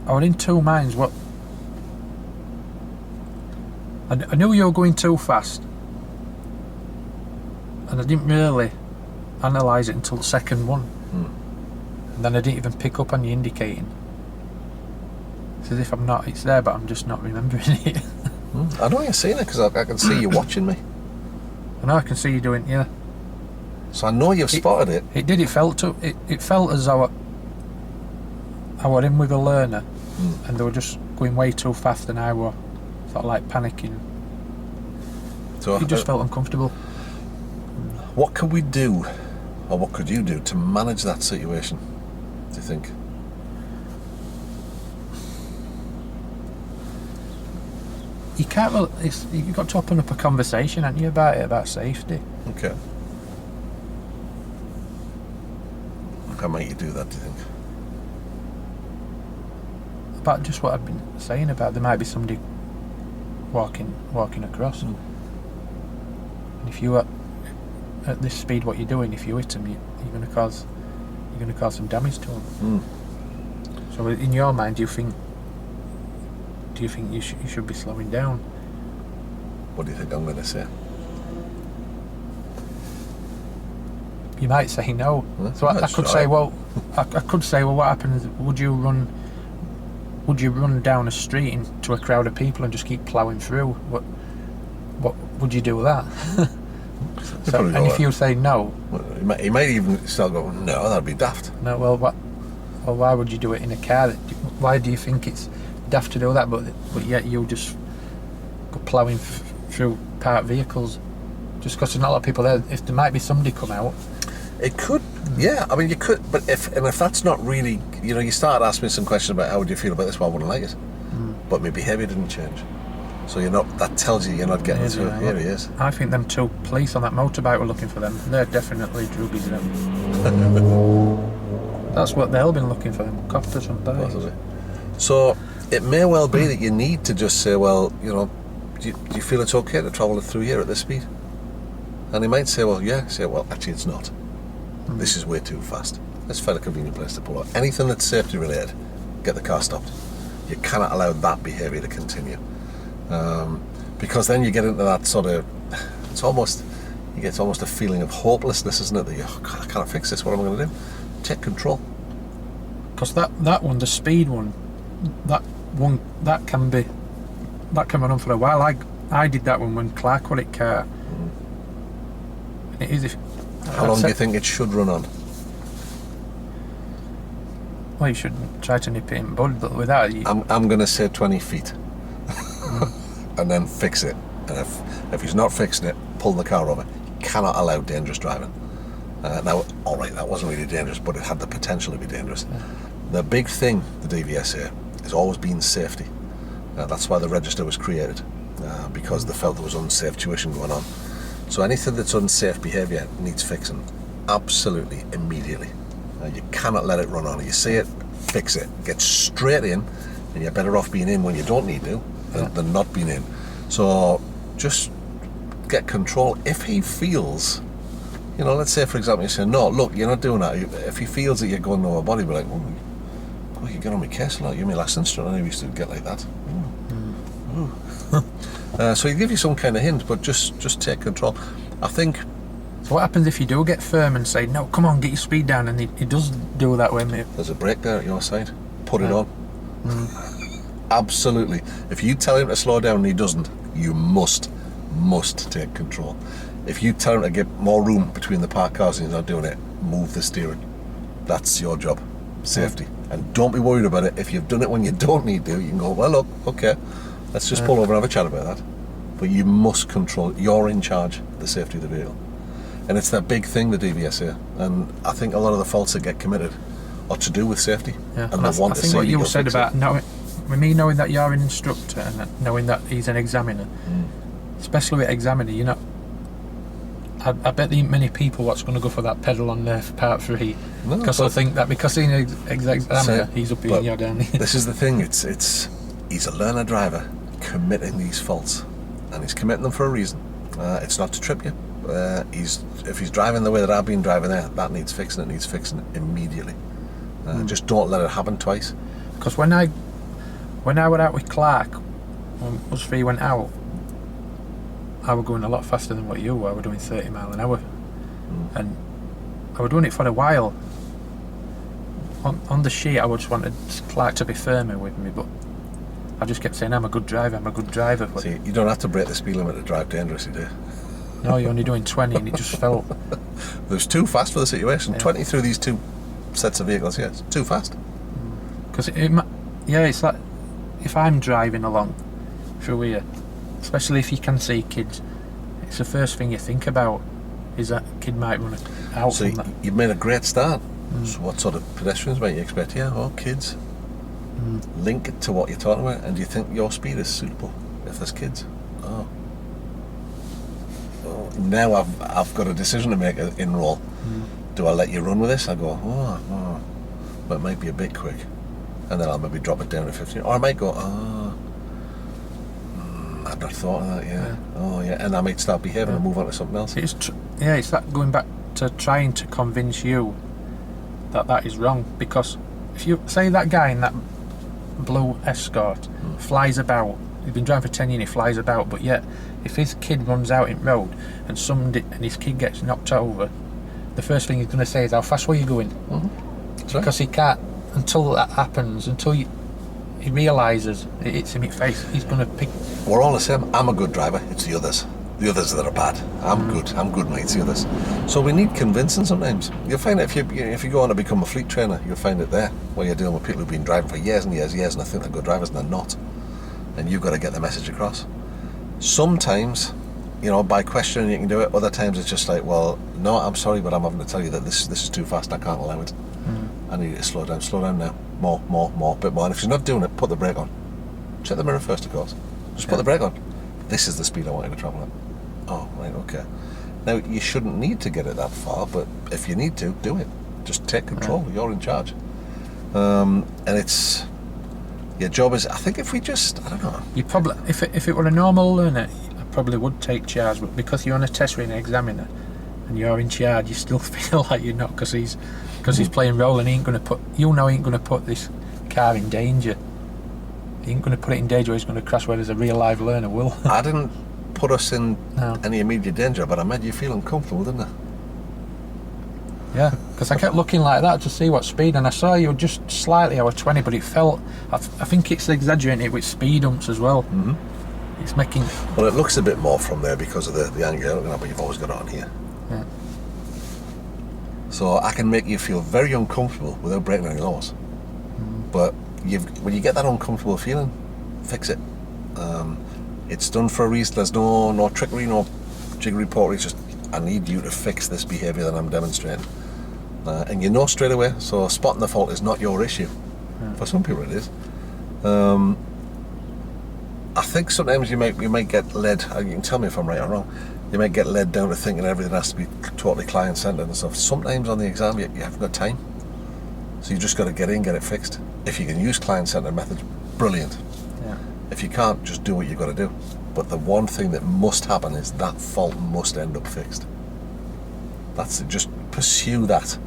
I was in two minds. What I knew you were going too fast, and I didn't really analyse it until the second one. And then I didn't even pick up on you indicating. It's as if it's there, but I'm just not remembering it. I know you're seeing it because I can see you watching me. I know I can see you doing, yeah. So I know you've spotted it. It did. It felt as though I were in with a learner, and they were just going way too fast, and I were sort of like panicking. So It just felt uncomfortable. what could we do, or what could you do to manage that situation, do you think? You can't really, you've got to open up a conversation, haven't you, about safety. Okay. How might you do that, do you think? About just what I've been saying about there might be somebody walking across, and if you are at this speed, what you're doing, if you hit them, you're going to cause some damage to them. So in your mind, do you think you should be slowing down? What do you think I'm going to say? You might say no. So I could say, well, what happens? Would you run down a street into a crowd of people and just keep ploughing through? What would you do with that? And if you say no, well, he might even still go, no, that'd be daft. No, well, why would you do it in a car? Why do you think it's daft to do that? But yet you just go ploughing through parked vehicles, just because there's not a lot of people there. If there might be somebody come out, it could, yeah. I mean, you could, but if that's not really, you start asking me some questions about how would you feel about this, well, I wouldn't like it. But my behaviour didn't change. So that tells you you're not getting through. Here he is. I think them two police on that motorbike were looking for them. They're definitely druggies them. That's what they'll been looking for, them coppers and bikes. Possibly. So it may well be that you need to just say, well, do you feel it's okay to travel through here at this speed? And he might say, well, yeah. Say, well, actually it's not. This is way too fast. Let's find a convenient place to pull out. Anything that's safety related, get the car stopped. You cannot allow that behaviour to continue. Because then you get into that sort of, it's almost a feeling of hopelessness, isn't it? That I can't fix this, what am I going to do? Take control. Because that one, the speed one, that can run on for a while. I did that one when Clark were at car. It is. How long do you think it should run on? Well, you should try to nip it in bud, but without you... I'm going to say 20 feet. And then fix it. And if he's not fixing it, pull the car over. Cannot allow dangerous driving. Now, all right, that wasn't really dangerous, but it had the potential to be dangerous. Yeah. The big thing, the DVS here, has always been safety. That's why the register was created, because they felt there was unsafe tuition going on. So anything that's unsafe behaviour needs fixing, absolutely, immediately. You cannot let it run on. You see it, fix it. Get straight in, and you're better off being in when you don't need to than not being in. So just get control. If he feels, let's say for example you say, no, look, you're not doing that. If he feels that you're going over body, be like, oh, you get on my case a lot. You're my last instructor. I used to get like that. So he'd give you some kind of hint, but just take control. I think. So what happens if you do get firm and say, no, come on, get your speed down, and he does do that way, mate? There's a brake there at your side. Put it on. Absolutely. If you tell him to slow down and he doesn't, you must take control. If you tell him to get more room between the parked cars and he's not doing it, move the steering. That's your job. Safety. And don't be worried about it. If you've done it when you don't need to, you can go, well, look, okay, let's just pull over and have a chat about that. But you must control, you're in charge of the safety of the vehicle. And it's that big thing, the DVS here. And I think a lot of the faults that get committed are to do with safety. Yeah. And they want I to think see what you go said fix about it. with me knowing that you're an instructor and knowing that he's an examiner, especially with examiner, you know, I bet there ain't many people what's going to go for that pedal on there for part 3, No, because I think that because he's an examiner, So, he's up here but and you're down here. This is the thing, he's a learner driver committing these faults, and he's committing them for a reason. It's not to trip you. If he's driving the way that I've been driving there, that needs fixing. It needs fixing immediately. Just don't let it happen twice. Because when I went out with Clark, when us 3 went out, I was going a lot faster than what you were. I was doing 30 mile an hour, and I was doing it for a while. On the sheet, I just wanted Clark to be firmer with me, but I just kept saying, I'm a good driver, but See, you don't have to break the speed limit to drive dangerously, do you? no, you're only doing 20, and it just felt. It was too fast for the situation. Yeah. 20 through these 2 sets of vehicles, yes, too fast. Because it's like if I'm driving along through here, especially if you can see kids, it's the first thing you think about is that kid might run out So from that. you've made a great start. So what sort of pedestrians might you expect? Yeah, well, kids. Link it to what you're talking about, and do you think your speed is suitable if there's kids? Oh. Now I've got a decision to make in roll. Do I let you run with this? I go, but it might be a bit quick, and then I'll maybe drop it down to 15, or I might go, I've not thought of that. Yeah. Oh yeah, and I might start behaving and move on to something else. It's that going back to trying to convince you that is wrong, because if you say that guy in that blue Escort flies about, he's been driving for 10 years, he flies about, but yet if his kid runs out in road and his kid gets knocked over, the first thing he's going to say is, how fast were you going? That's right. Because he can't, until that happens, until he realises it hits him in the face, he's going to pick. We're all the same. I'm a good driver. It's the others that are bad. I'm good, mate. It's the others. So we need convincing sometimes. You'll find it if you go on to become a fleet trainer, you'll find it there, where you're dealing with people who've been driving for years and years and years, and I think they're good drivers and they're not. And you've got to get the message across. Sometimes, by questioning you can do it. Other times it's just like, well, no, I'm sorry, but I'm having to tell you that this is too fast. I can't allow it. I need you to slow down now. More, bit more. And if you're not doing it, put the brake on. Check the mirror first, of course. Just put the brake on. This is the speed I want you to travel at. Oh, right, okay. Now, you shouldn't need to get it that far, but if you need to, do it. Just take control. You're in charge. And it's... Your job is... I think if we just... I don't know. You probably... If it were a normal learner, I probably would take charge, but because you're on a test with an examiner and you're in charge, you still feel like you're not, because he's playing role, and he ain't going to put this car in danger. He ain't going to put it in danger where he's going to crash, whereas a real live learner will. I didn't put us in any immediate danger, but I made you feel uncomfortable, didn't I? Yeah, because I kept looking like that to see what speed, and I saw you just slightly over 20, but it felt... I think it's exaggerating it with speed humps as well. It's making... Well, it looks a bit more from there because of the angle you're looking at, but you've always got it on here. Yeah. So I can make you feel very uncomfortable without breaking any laws. But when you get that uncomfortable feeling, fix it. It's done for a reason. There's no trickery, no jiggery pokery. It's just, I need you to fix this behaviour that I'm demonstrating. And you know straight away, so spotting the fault is not your issue. For some people it is. I think sometimes you might get led, you can tell me if I'm right or wrong, you might get led down to thinking everything has to be totally client-centred and stuff. Sometimes on the exam you haven't got time. So you just got to get in, get it fixed. If you can use client-centred methods, brilliant. Yeah. If you can't, just do what you've got to do. But the one thing that must happen is that fault must end up fixed. That's it. Just pursue that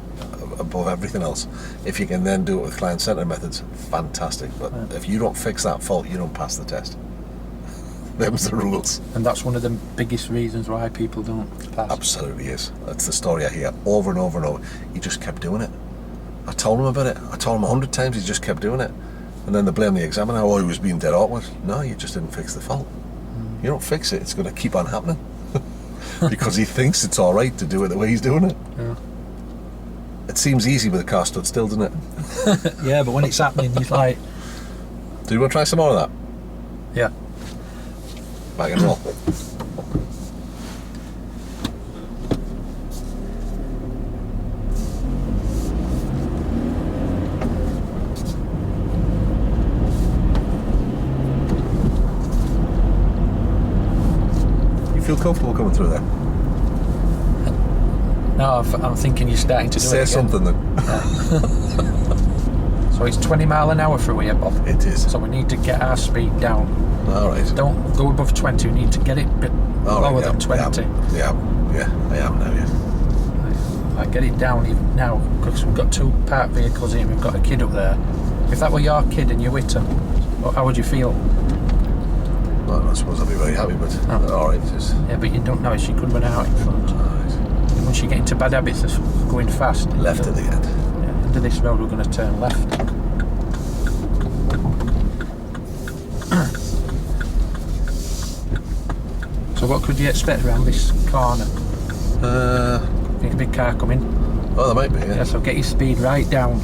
above everything else. If you can then do it with client-centred methods, fantastic. But if you don't fix that fault, you don't pass the test. Them's the rules. And that's one of the biggest reasons why people don't pass. Absolutely is. That's the story I hear over and over and over. He just kept doing it. I told him about it. I told him 100 times, he just kept doing it. And then they blame the examiner. Oh, he was being dead awkward. No, you just didn't fix the fault. You don't fix it, it's going to keep on happening. because he thinks it's all right to do it the way he's doing it. Yeah. It seems easy with the car stood still, doesn't it? Yeah, but when it's happening, he's like, Do you want to try some more of that? yeah. Back and roll. You feel comfortable coming through there? No, I'm thinking you're starting to do Say it again. something then. So it's 20 mile an hour through here, Bob. It is. So we need to get our speed down. All right. Don't go above 20. We need to get it a bit All right, lower yeah, than 20. Yeah, I am now, yeah. I get it down even now because we've got two parked vehicles here and we've got a kid up there. If that were your kid and you hit him, how would you feel? Well, I suppose I'd be very happy, but all right. Just... Yeah, but you don't know. She could run out in front. All right. And once you get into bad habits of going fast. Left at the end. Yeah, into this road we're going to turn left. So what could you expect around this corner? Think a big car coming. Oh, there might be, yeah. Yeah, so get your speed right down.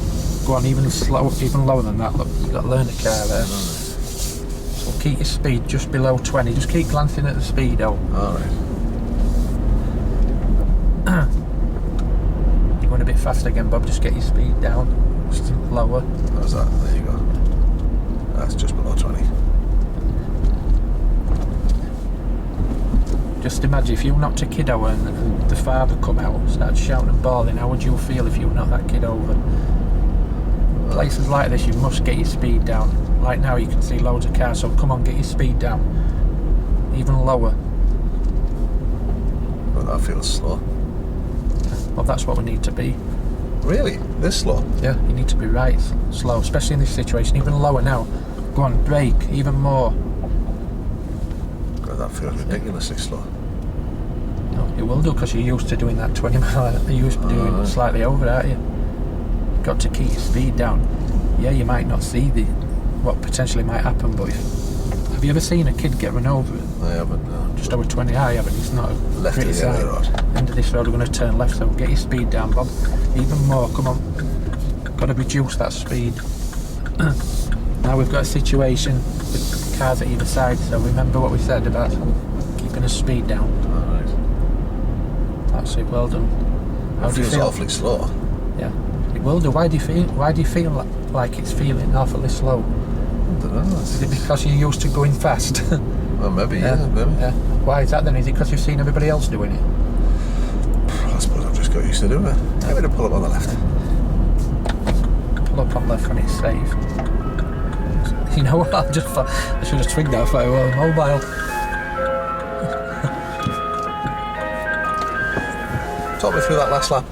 Go on, even lower than that. Look, you've got to learn the car there. So keep your speed just below 20. Just keep glancing at the speedo. All right. Going a bit fast again, Bob. Just get your speed down. Just lower. How's that? There you go. That's just below 20. Just imagine if you knocked a kid over and the father come out and started shouting and bawling, how would you feel if you knocked that kid over? Places like this, you must get your speed down. Like now, you can see loads of cars, so come on, get your speed down. Even lower. Well, that feels slow. Well, that's what we need to be. Really? This slow? Yeah, you need to be right slow, especially in this situation. Even lower now. Go on, brake, even more. God, that feels ridiculously slow. No, you will do because you're used to doing that 20 mile. You're used to doing it slightly over, aren't you? You've got to keep your speed down. Yeah, you might not see what potentially might happen, but have you ever seen a kid get run over? I haven't, no. Just over 20, I haven't. It's not a Left pretty at the end sight. of the road. End of this road, we're going to turn left, so get your speed down, Bob. Even more, come on. Got to reduce that speed. Now we've got a situation with cars at either side, so remember what we said about keeping the speed down. Alright. That's it, well done. How It do you feels feel? awfully slow. Yeah, it will do. Why do you feel like it's feeling awfully slow? I don't know. Is it because you're used to going fast? Well, maybe, yeah, maybe. Yeah. Why is that then? Is it because you've seen everybody else doing it? I suppose I've just got used to doing it. Maybe to pull up on the left. Pull up on left when it's safe. You know what? I should have twigged that for a while. Mobile. Talk me through that last lap.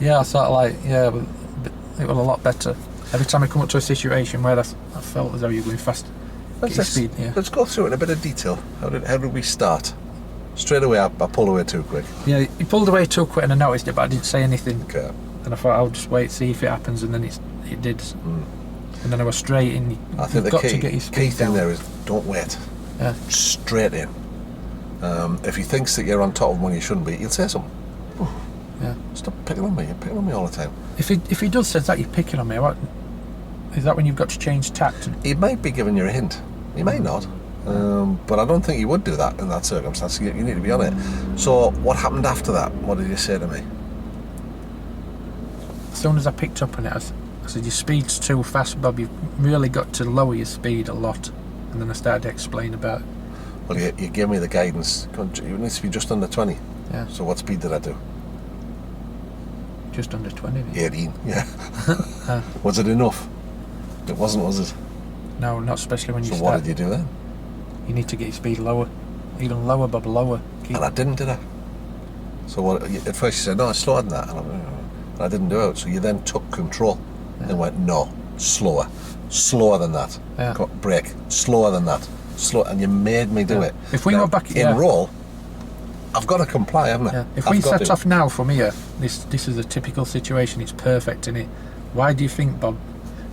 Yeah, I thought but it was a lot better. Every time I come up to a situation where I felt as though you're going fast. Let's go through it in a bit of detail. How did we start? Straight away, I pulled away too quick. Yeah, you pulled away too quick and I noticed it, but I didn't say anything. Okay. And I thought I'll just wait, see if it happens, and then it did. And then I was straight in. I think the key thing there is don't wait. Yeah. Straight in. If he thinks that you're on top of him when you shouldn't be, he'll say something. Yeah. Stop picking on me. You're picking on me all the time. If he does say that you're picking on me, what is that when you've got to change tact? He might be giving you a hint. He may not. But I don't think he would do that in that circumstance. You need to be on it. So what happened after that? What did you say to me? As soon as I picked up on it, I said, your speed's too fast, Bob. You've really got to lower your speed a lot. And then I started to explain about it. Well, you gave me the guidance. You need to be just under 20. Yeah. So what speed did I do? Just under 20. 18, yeah. Was it enough? It wasn't, was it? No, not especially when you So start. what did you do then? You need to get your speed lower. Even lower, Bob, lower. And I didn't, did I? So what? At first you said, no, it's slower than that. And I didn't do it. So you then took control and went, no, slower. Slower than that. Yeah. Come on, brake. Slower than that. Slow. And you made me do it. If we now, go back in roll, I've got to comply, haven't I? Yeah. If I've we got set to. off now from here, this is a typical situation. It's perfect, isn't it? Why do you think, Bob?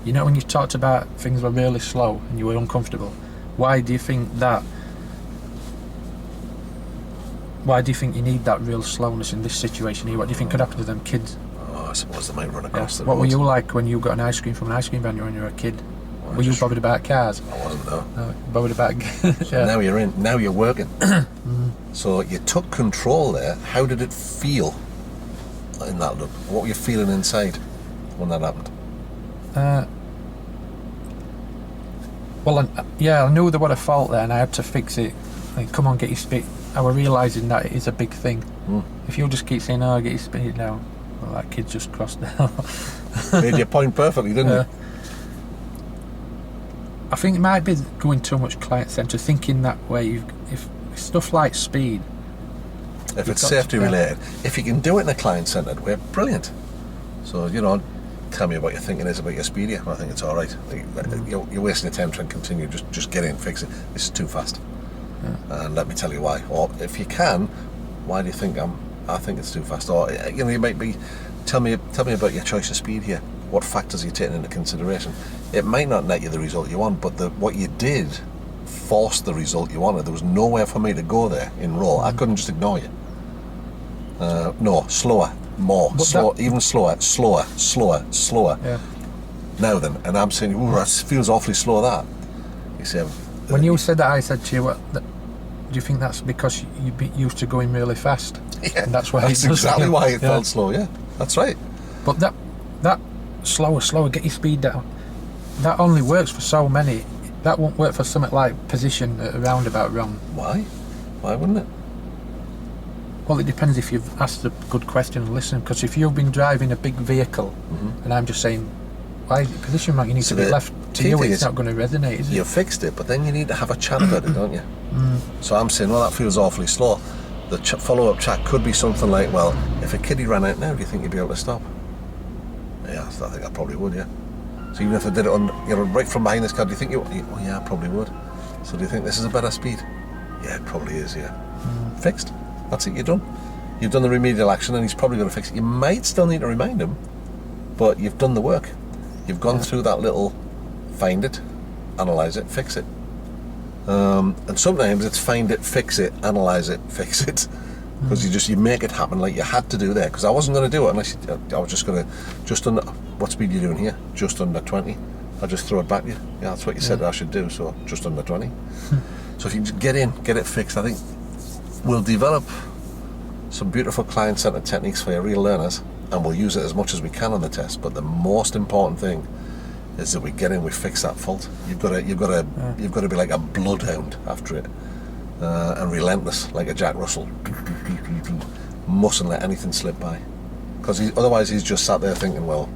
You know when you talked about things were really slow and you were uncomfortable. Why do you think that why do you think you need that real slowness in this situation here? What do you think could happen to them kids? Oh, I suppose they might run across the What road. were you like when you got an ice cream from an ice cream van when you were a kid? Were you bothered about cars? I wasn't, no. No, bothered about... So now you're in, now you're working. So you took control there. How did it feel in that look? What were you feeling inside when that happened? Well, I knew there was a fault there and I had to fix it. Like, come on, get your speed. I was realising that it is a big thing. If you just keep saying, oh, get your speed down, well, that kid just crossed down. Made your point perfectly, didn't you? I think it might be going too much client-centred, thinking that way. If stuff like speed... If it's safety related, if you can do it in a client-centred way, brilliant. So, you know, tell me what your thinking is about your speed here. I think it's all right. You're wasting your time trying to continue. Just get in, fix it. This is too fast. And let me tell you why. Or if you can, why do you think I think it's too fast? Or, you know, you might be... Tell me about your choice of speed here. What factors are you taking into consideration? It might not net you the result you want, but what you did forced the result you wanted. There was nowhere for me to go there in roll. I couldn't just ignore you. No, slower, more, even slower. Yeah. Now then, and I'm saying, ooh, that feels awfully slow, that. You say, when you said that, I said to you, do you think that's because you be used to going really fast? Yeah, and that's why that's exactly why it felt slow, yeah. That's right. But that slower, get your speed down, that only works for so many. That won't work for something like position at a roundabout wrong. Why? Why wouldn't it? Well, it depends if you've asked a good question and listened. Because if you've been driving a big vehicle, and I'm just saying, why is it position wrong? You need to be left. To you, it's not going to resonate, is it? You fixed it, but then you need to have a chat about it, don't you? So I'm saying, well, that feels awfully slow. The follow-up chat could be something like, well, if a kiddie ran out now, do you think you'd be able to stop? Yeah, I think I probably would, yeah. So even if I did it on, you know, right from behind this car, do you think you? Oh yeah, I probably would. So do you think this is a better speed? Yeah, it probably is, yeah. Fixed. That's it, you're done. You've done the remedial action and he's probably going to fix it. You might still need to remind him, but you've done the work. You've gone through that little find it, analyse it, fix it. And sometimes it's find it, fix it, analyse it, fix it. Because you make it happen like you had to do there. Because I wasn't going to do it unless I was just going to, just under, what speed are you doing here? Just under 20. I'll just throw it back to you. Yeah, that's what you said I should do, so just under 20. So if you just get in, get it fixed, I think we'll develop some beautiful client-centered techniques for your real learners, and we'll use it as much as we can on the test. But the most important thing is that we get in, we fix that fault. You've got to be like a bloodhound after it, and relentless like a Jack Russell. Mustn't let anything slip by, because otherwise he's just sat there thinking, well,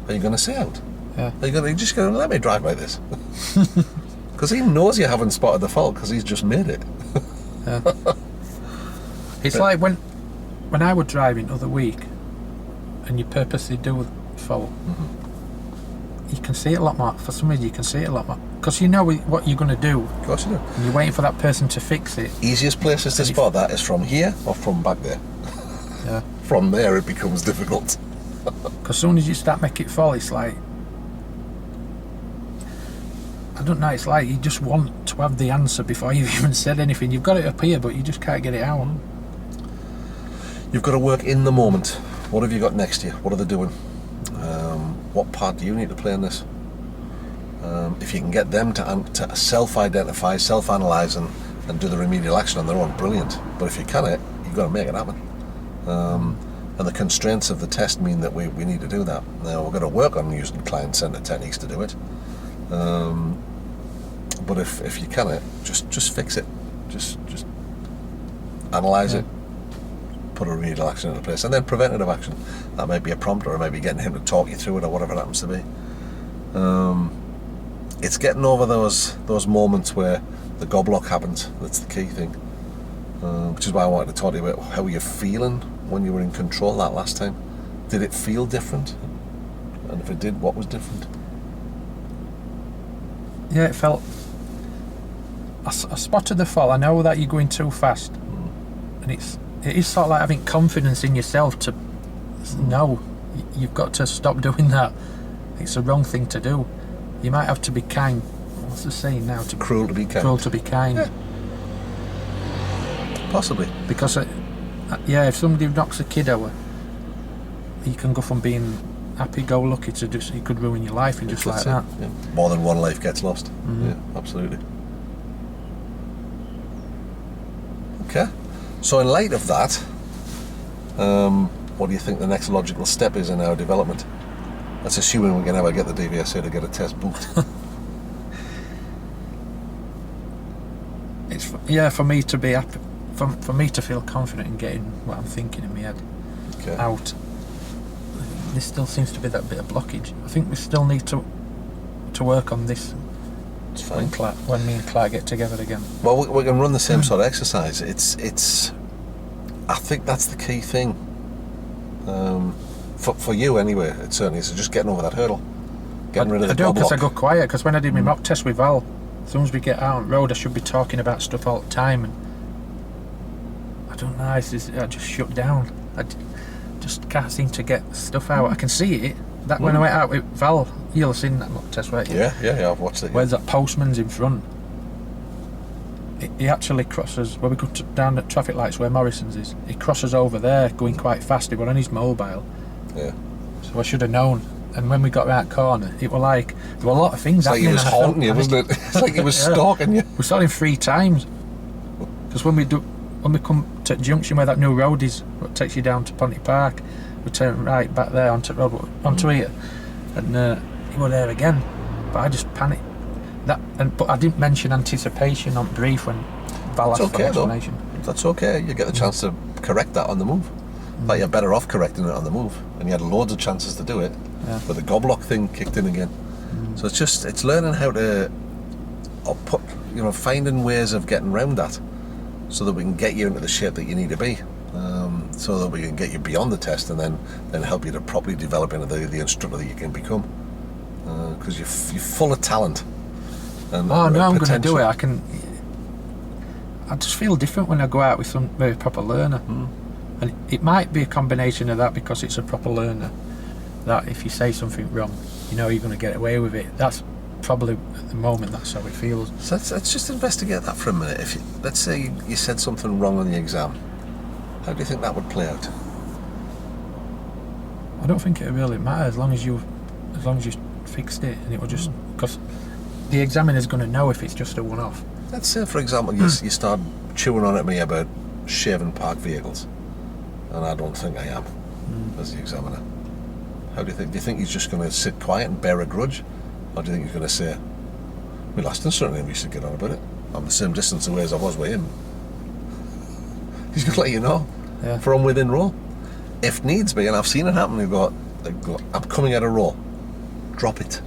are you going to say out? Yeah. Are you just going to let me drive like this? Because he knows you haven't spotted the fault because he's just made it. Yeah. It's like when I was driving the other week and you purposely do the fault, you can see it a lot more. For some reason you can see it a lot more because you know what you're going to do. Of course you do. And you're waiting for that person to fix it. Easiest places to spot that is from here or from back there. Yeah. From there it becomes difficult. Because as soon as you start making it fall, it's like, I don't know, it's like you just want to have the answer before you've even said anything. You've got it up here, but you just can't get it out. You've got to work in the moment. What have you got next to you? What are they doing? What part do you need to play in this? If you can get them to self-identify, self-analyse and do the remedial action on their own, brilliant. But if you can't, you've got to make it happen. And the constraints of the test mean that we need to do that. Now we're going to work on using client-centered techniques to do it. But if you can, just fix it. Just analyse it. Put a remedial action into place, and then preventative action. That might be a prompt, or it might be getting him to talk you through it, or whatever it happens to be. It's getting over those moments where the goblock happens. That's the key thing. Which is why I wanted to talk to you about how you're feeling when you were in control that last time. Did it feel different? And if it did, what was different? Yeah, it felt... I spotted the fault. I know that you're going too fast. And it is sort of like having confidence in yourself to know you've got to stop doing that. It's the wrong thing to do. You might have to be kind. What's the saying now? Cruel to be kind. Cruel to be kind. Yeah. Possibly. Because, if somebody knocks a kid over, you can go from being happy-go-lucky to just, it could ruin your life and just like that. Yeah. More than one life gets lost. Mm-hmm. Yeah, absolutely. Okay. So in light of that, what do you think the next logical step is in our development? That's assuming we can ever get the DVSA to get a test booked. For me to be happy, for me to feel confident in getting what I'm thinking in my head out, there still seems to be that bit of blockage. I think we still need to work on this. It's fine. When me and Claire get together again. Well, we can run the same sort of exercise. It's. I think that's the key thing. For you anyway, it certainly is just getting over that hurdle, getting rid of the I do, because I block. go quiet. Because when I did my mock test with Val, as soon as we get out on the road, I should be talking about stuff all the time, and I don't know. I just shut down. I just can't seem to get stuff out. I can see it. That when I went out with Val, you'll have seen that mock test, weren't you? Yeah, I've watched it. Where's that postman's in front? He actually crosses, where we go down at traffic lights where Morrison's is, he crosses over there going quite fast. He was on his mobile. Yeah. So I should have known. And when we got round corner, it was like, there were a lot of things It's like happening. he was haunting you, wasn't it? It's like he was stalking you. We saw him 3 times. Because when we come to the junction where that new road is, what takes you down to Ponty Park, we turn right back there onto here, and he was there again. But I just panicked. But I didn't mention anticipation on brief when Val asked for an explanation. That's okay. You get the chance to correct that on the move. Like you're better off correcting it on the move, and you had loads of chances to do it. Yeah. But the goblock thing kicked in again. So it's learning how to finding ways of getting around that, so that we can get you into the shape that you need to be, so that we can get you beyond the test, and then help you to properly develop into the instructor that you can become. Because you're full of talent. And I'm going to potential. do it. I just feel different when I go out with some very proper learner. And it might be a combination of that, because it's a proper learner, that if you say something wrong, you know you're going to get away with it. That's probably at the moment that's how it feels. So let's just investigate that for a minute. Let's say you said something wrong on the exam, how do you think that would play out? I don't think it really matters as long as you fixed it, and it will just, because the examiner's going to know if it's just a one-off. Let's say, for example, you start chewing on at me about shaving parked vehicles, and I don't think I am as the examiner. How do you think? Do you think he's just going to sit quiet and bear a grudge, or do you think he's going to say, "My last instructor, we should get on about it. I'm the same distance away as I was with him." He's going to let you know from within row, if needs be. And I've seen it happen. They go, "I'm coming at a row. Drop it.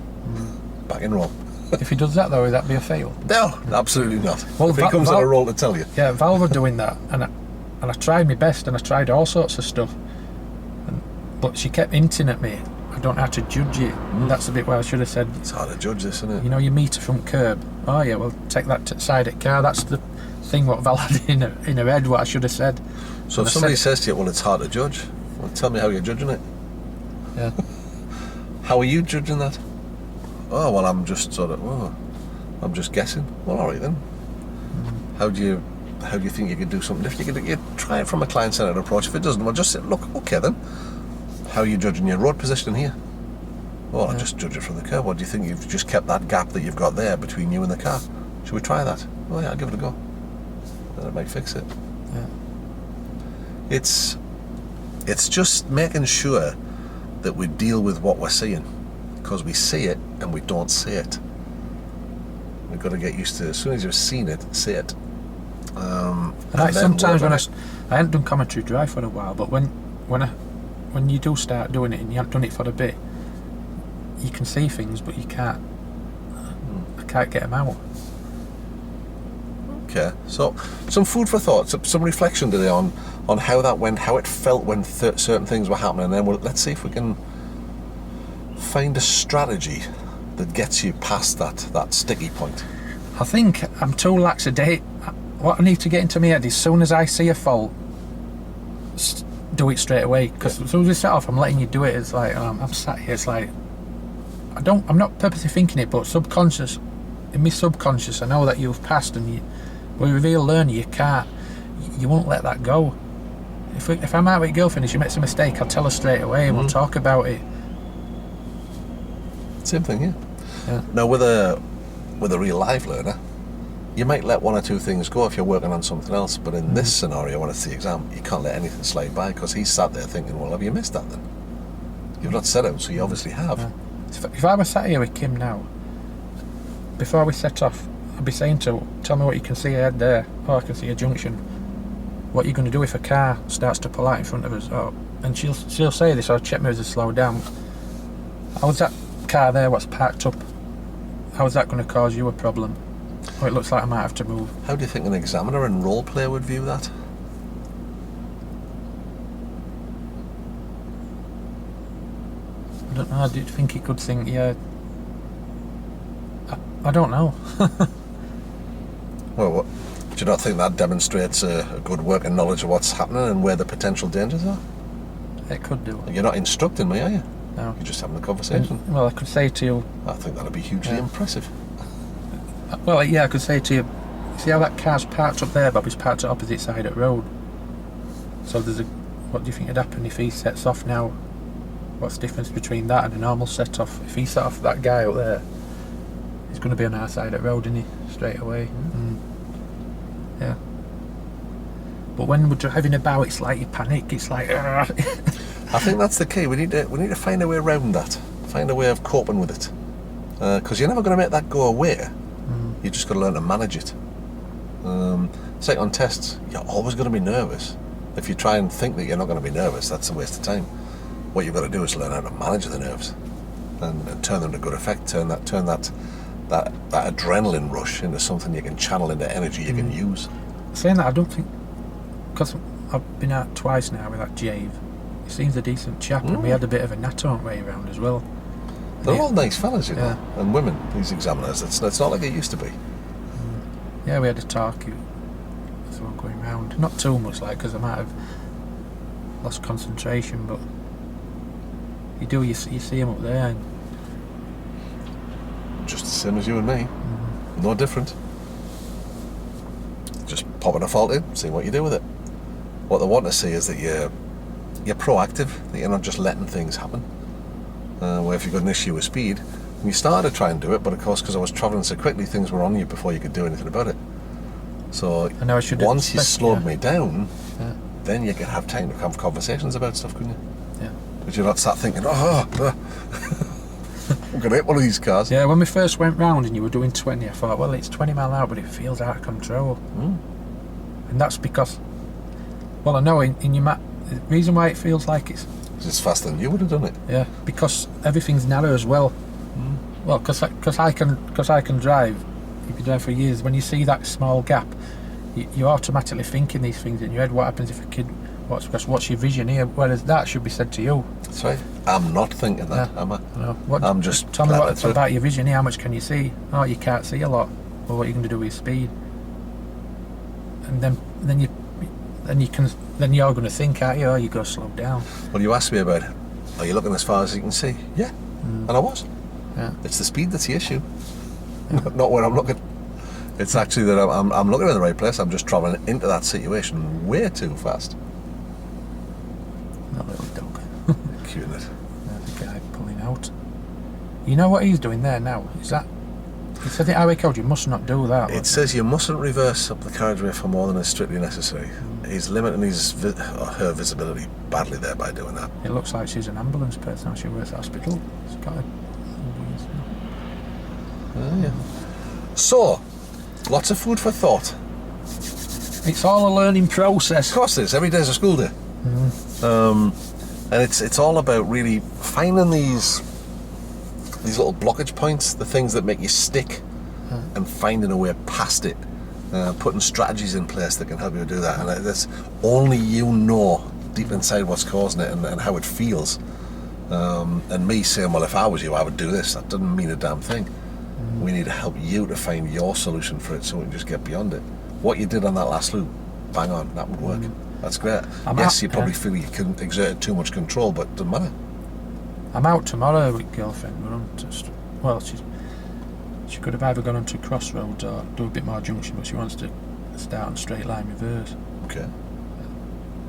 Back in row." If he does that though, would that be a fail? No, absolutely not. Well, if he comes at a roll to tell you. Yeah, Val were doing that, and I tried my best, and I tried all sorts of stuff, but she kept hinting at me, I don't know how to judge it. That's the bit where I should have said, it's hard to judge this, isn't it? You know, you meet her from curb. Oh yeah, well take that to the side of the car. That's the thing what Val had in her head, what I should have said. So and if somebody says to you, well, it's hard to judge, well, tell me how you're judging it. Yeah. How are you judging that? Oh, well, I'm just I'm just guessing. Well, all right then. How do you think you could do something different? You try it from a client-centered approach. If it doesn't, well, just say, look, okay then. How are you judging your road position here? Well, I'll just judge it from the curb. What do you think? You've just kept that gap that you've got there between you and the car. Should we try that? Oh yeah, I'll give it a go. Then it might fix it. Yeah. It's just making sure that we deal with what we're seeing, because we see it and we don't say it. We've got to get used to, as soon as you've seen it, say it. Sometimes when I hadn't done commentary drive for a while, but when you do start doing it and you haven't done it for a bit, you can see things, but you can't. I can't get them out. Okay, so some food for thought, some reflection today on how that went, how it felt when certain things were happening, and then let's see if we can find a strategy that gets you past that sticky point. I think I'm too lax-a-day. What I need to get into my head is, as soon as I see a fault, do it straight away. Because as soon as we set off, I'm letting you do it. It's like I'm sat here. It's like I'm not purposely thinking it, but in my subconscious, I know that you've passed, and when you reveal learner, you can't you won't let that go. If I'm out with a girlfriend and she makes a mistake, I'll tell her straight away and we'll talk about it. Same thing, yeah. Yeah. Now, with a real life learner, you might let one or two things go if you're working on something else, but in this scenario, when it's the exam, you can't let anything slide by because he's sat there thinking, well, have you missed that then? You've not set out, so you obviously have. Yeah. If I was sat here with Kim now, before we set off, I'd be saying to her, tell me what you can see ahead there. Oh, I can see a junction. What are you going to do if a car starts to pull out in front of us? Oh, and she'll say this, or check me as I slow down. How's that car there, what's parked up? How's that going to cause you a problem? Oh, it looks like I might have to move. How do you think an examiner and role player would view that? I don't know, do you think he could think, yeah... I don't know. Well, what, do you not think that demonstrates a good working knowledge of what's happening and where the potential dangers are? It could do. You're not instructing me, are you? No. You're just having a conversation. Well, I could say to you... I think that'd be hugely impressive. Well, yeah, I could say to you, see how that car's parked up there, Bob? He's parked at opposite side of the road. So there's a... What do you think would happen if he sets off now? What's the difference between that and a normal set off? If he set off that guy up there, he's going to be on our side of the road, isn't he? Straight away. Yeah. But when we're driving about, it's like you panic. It's like... I think that's the key. We need to find a way around that. Find a way of coping with it. Because you're never going to make that go away. You just got to learn to manage it. It's like on tests, you're always going to be nervous. If you try and think that you're not going to be nervous, that's a waste of time. What you've got to do is learn how to manage the nerves and turn them to good effect. Turn that adrenaline rush into something you can channel into energy you can use. Saying that, I don't think... Because I've been out twice now with that Jave. He seems a decent chap, and we had a bit of a natter on way around as well. They're all nice fellas, you know, and women, these examiners. It's not like it used to be. Yeah, we had a talk. That's what I'm going round. Not too much, like, because I might have lost concentration, but you see him up there. And just the same as you and me. No different. Just popping a fault in, seeing what you do with it. What they want to see is that you're proactive, that you're not just letting things happen. Where if you've got an issue with speed, and you started to try and do it, but of course because I was travelling so quickly, things were on you before you could do anything about it. So once you slowed me down, then you could have time to have conversations about stuff, couldn't you? Yeah. Because you're not sat thinking, I'm going to hit one of these cars. Yeah, when we first went round and you were doing 20, I thought, well, it's 20 mile an hour, but it feels out of control. And that's because, well, I know in your map, the reason why it feels like it's faster than you would have done it. Yeah, because everything's narrow as well. Well, because I can drive. You've been driving for years. When you see that small gap, you're automatically thinking these things in your head. What happens if a kid? What's your vision here? Whereas that should be said to you. That's right. I'm not thinking that, am I? No. I'm just. Tell me what about your vision here. How much can you see? Oh, you can't see a lot. Well, what are you going to do with your speed? And then you're going to think, aren't you? Oh, you got to slow down. Well, you asked me about, are you looking as far as you can see? Yeah, and I was. Yeah. It's the speed that's the issue, not where I'm looking. It's actually that I'm looking in the right place. I'm just travelling into that situation way too fast. That little dog. Cute, isn't it? There's a guy pulling out. You know what he's doing there now? Is that... It said the highway code, you must not do that. It says you mustn't reverse up the carriageway for more than is strictly necessary. He's limiting her visibility badly there by doing that. It looks like she's an ambulance person. She works at hospital. She's got a... Yeah. So, lots of food for thought. It's all a learning process. Of course it is. Every day's a school day. And it's all about really finding these little blockage points, the things that make you stick, and finding a way past it. Putting strategies in place that can help you do that. And that's only you know deep inside what's causing it and how it feels. And me saying, well, if I was you, I would do this. That doesn't mean a damn thing. We need to help you to find your solution for it so we can just get beyond it. What you did on that last loop, bang on, that would work. That's great. You probably feel you can exert too much control, but it doesn't matter. I'm out tomorrow with girlfriend. We're on to, well, she could have either gone on to Crossroads or do a bit more junction, but she wants to start on straight line reverse. Okay.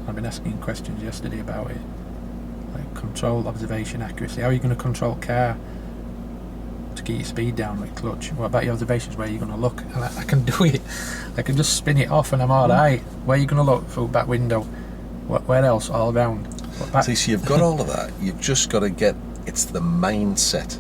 I've been asking questions yesterday about it, like control, observation, accuracy. How are you going to control car to get your speed down with clutch? What about your observations? Where are you going to look? And I can do it. I can just spin it off and I'm all right. Where are you going to look? Through back window. Where else? All around. See, so you've got all of that. You've just got to get. It's the mindset,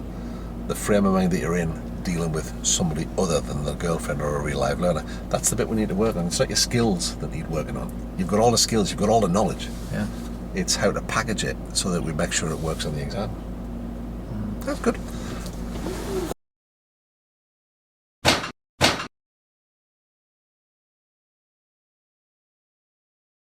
the frame of mind that you're in, dealing with somebody other than the girlfriend or a real live learner. That's the bit we need to work on. It's not your skills that need working on. You've got all the skills, you've got all the knowledge. Yeah. It's how to package it so that we make sure it works on the exam. That's good.